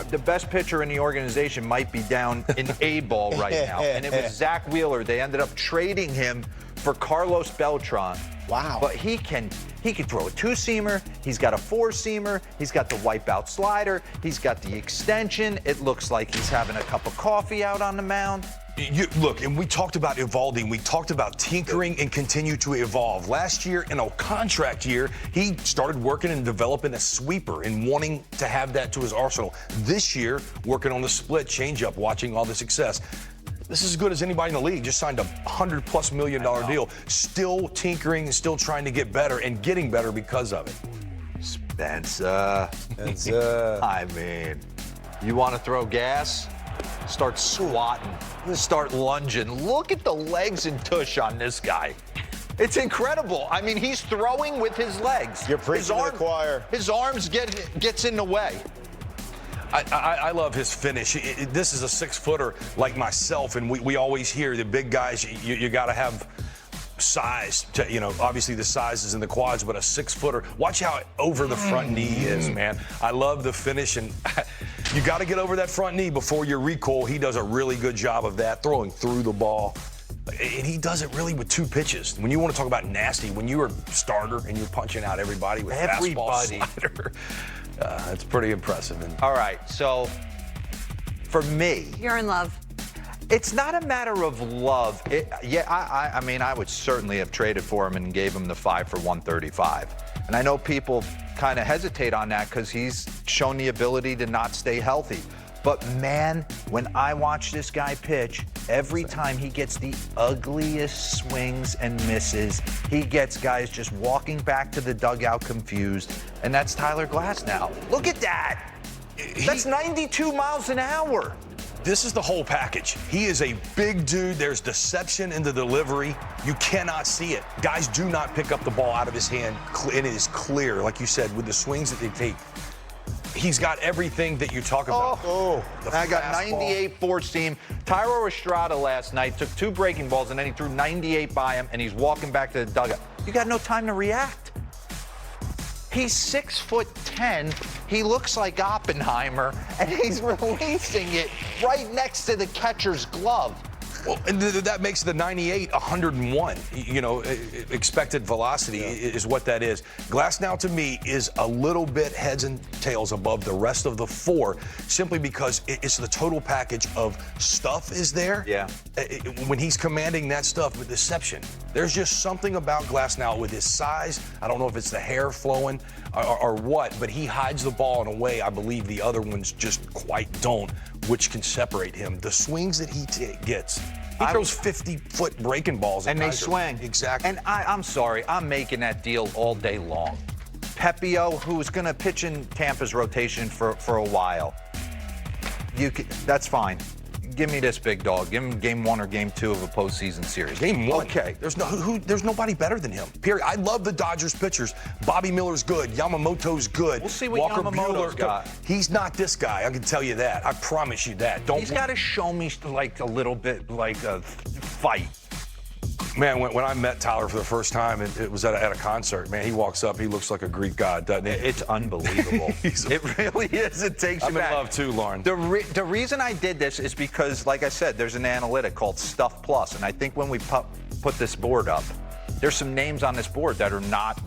[SPEAKER 3] the best pitcher in the organization might be down in A-ball right now. And it was Zach Wheeler. They ended up trading him for Carlos Beltran.
[SPEAKER 2] Wow.
[SPEAKER 3] But he can throw a 2-seamer. He's got a 4-seamer. He's got the wipeout slider. He's got the extension. It looks like he's having a cup of coffee out on the mound.
[SPEAKER 9] Look, and we talked about evolving. We talked about tinkering and continue to evolve. Last year, in a contract year, he started working and developing a sweeper and wanting to have that to his arsenal. This year, working on the split changeup, watching all the success. This is as good as anybody in the league. Just signed a $100+ million deal. Still tinkering and still trying to get better and getting better because of it.
[SPEAKER 3] Spencer. I mean, you want to throw gas? Start squatting. Start lunging. Look at the legs and tush on this guy. It's incredible. I mean, he's throwing with his legs.
[SPEAKER 2] You're preaching to the choir.
[SPEAKER 3] His arms gets in the way.
[SPEAKER 9] I love his finish. This is a 6-footer like myself, and we always hear the big guys, you got to have size. Obviously the size is in the quads, but a 6-footer. Watch how over the front knee is, man. I love the finish, and you got to get over that front knee before your recoil. He does a really good job of that, throwing through the ball. And he does it really with 2 pitches. When you want to talk about nasty, when you were starter and you're punching out everybody with fastball, slider, it's pretty impressive.
[SPEAKER 3] All right, so for me,
[SPEAKER 1] You're in love.
[SPEAKER 3] it's not a matter of love. I mean, I would certainly have traded for him and gave him the 5 for 135. And I know people kind of hesitate on that because he's shown the ability to not stay healthy. But man, when I watch this guy pitch, every time he gets the ugliest swings and misses, he gets guys just walking back to the dugout confused. And that's Tyler Glasnow. Look at that. That's 92 miles an hour.
[SPEAKER 9] This is the whole package. He is a big dude. There's deception in the delivery. You cannot see it. Guys do not pick up the ball out of his hand, and it is clear, like you said, with the swings that they take. He's got everything that you talk about.
[SPEAKER 3] I got 98 4-seam. Tyro Estrada last night took 2 breaking balls, and then he threw 98 by him, and he's walking back to the dugout. You got no time to react. He's 6'10". He looks like Oppenheimer, and he's releasing it right next to the catcher's glove.
[SPEAKER 9] Well, and that makes the 98 101. Expected velocity is what that is. Glasnow, to me, is a little bit heads and tails above the rest of the 4, simply because it's the total package of stuff is there.
[SPEAKER 3] Yeah.
[SPEAKER 9] When he's commanding that stuff with deception, there's just something about Glasnow with his size. I don't know if it's the hair flowing or what, but he hides the ball in a way I believe the other ones just quite don't, which can separate him. The swings that he gets. He throws 50-foot breaking balls.
[SPEAKER 3] And they swing.
[SPEAKER 9] Exactly.
[SPEAKER 3] And I'm sorry, I'm making that deal all day long. Pepio, who's going to pitch in Tampa's rotation for a while, that's fine. Give me this big dog. Give him game 1 or game 2 of a postseason series.
[SPEAKER 9] Game 1.
[SPEAKER 3] Okay.
[SPEAKER 9] There's nobody better than him. Period. I love the Dodgers pitchers. Bobby Miller's good. Yamamoto's good.
[SPEAKER 3] We'll see what
[SPEAKER 9] Walker
[SPEAKER 3] Yamamoto's got.
[SPEAKER 9] He's not this guy. I can tell you that. I promise you that.
[SPEAKER 3] He's got to show me like a little bit like a fight.
[SPEAKER 9] Man, when I met Tyler for the first time, it was at a concert. Man, he walks up, he looks like a Greek god, doesn't he?
[SPEAKER 3] It's unbelievable. It really is. It takes you back.
[SPEAKER 9] I'm in love too, Lauren.
[SPEAKER 3] The reason I did this is because, like I said, there's an analytic called Stuff Plus, and I think when we put this board up, there's some names on this board that are not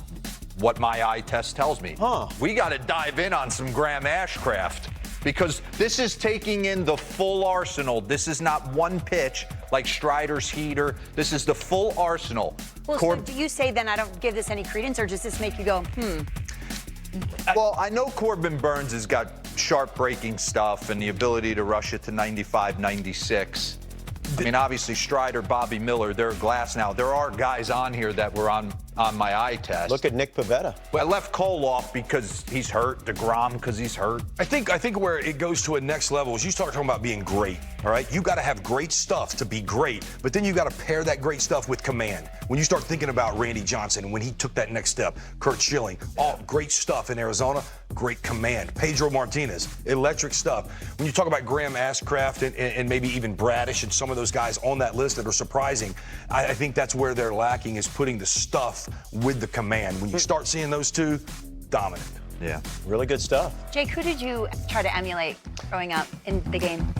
[SPEAKER 3] what my eye test tells me. We got to dive in on some Graham Ashcraft, because this is taking in the full arsenal. This is not one pitch like Strider's heater. This is the full arsenal.
[SPEAKER 1] Well, so do you say then I don't give this any credence, or does this make you go,
[SPEAKER 3] Well, I know Corbin Burns has got sharp breaking stuff and the ability to rush it to 95, 96. I mean, obviously, Strider, Bobby Miller, they're glass now. There are guys on here that were on my eye test.
[SPEAKER 2] Look at Nick Pivetta.
[SPEAKER 3] I left Cole off because he's hurt, DeGrom because he's hurt.
[SPEAKER 9] I think where it goes to a next level is you start talking about being great, all right? You got to have great stuff to be great, but then you got to pair that great stuff with command. When you start thinking about Randy Johnson, when he took that next step, Kurt Schilling, all great stuff in Arizona, great command. Pedro Martinez, electric stuff. When you talk about Graham Ashcraft and maybe even Bradish and some of those guys on that list that are surprising, I think that's where they're lacking, is putting the stuff with the command. When you start seeing those two, dominant.
[SPEAKER 2] Yeah, really good stuff.
[SPEAKER 1] Jake, who did you try to emulate growing up in the game?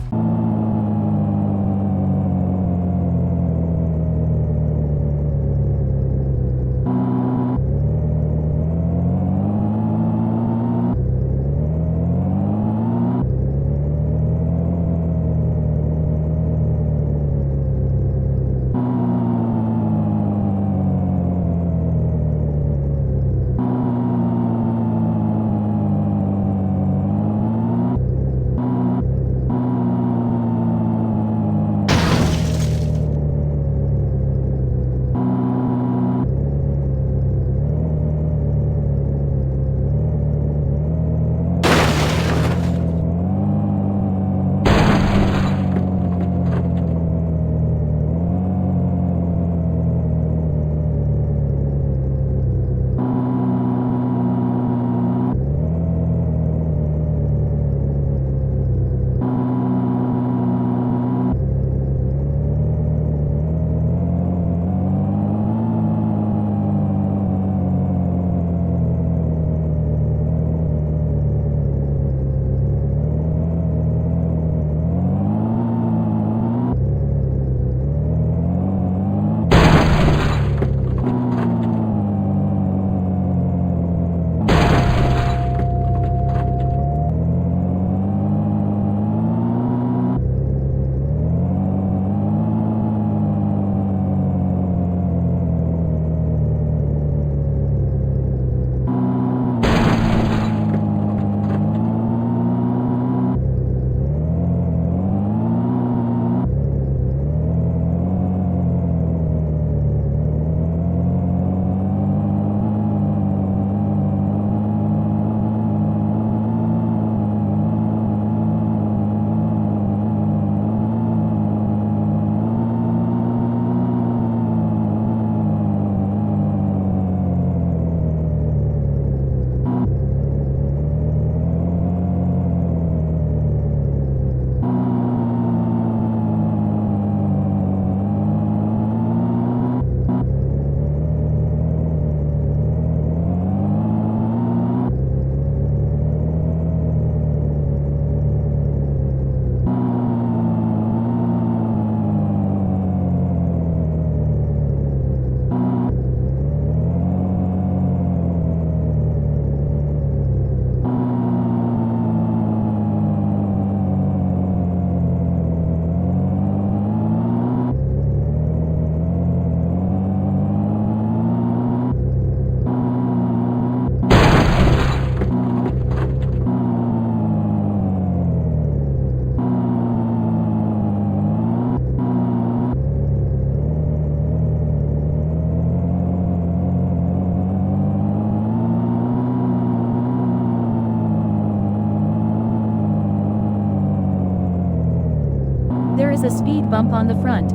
[SPEAKER 12] A speed bump on the front.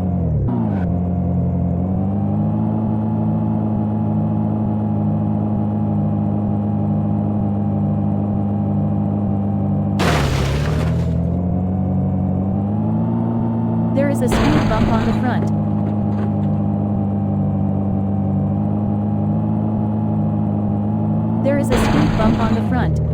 [SPEAKER 12] There is a speed bump on the front. There is a speed bump on the front.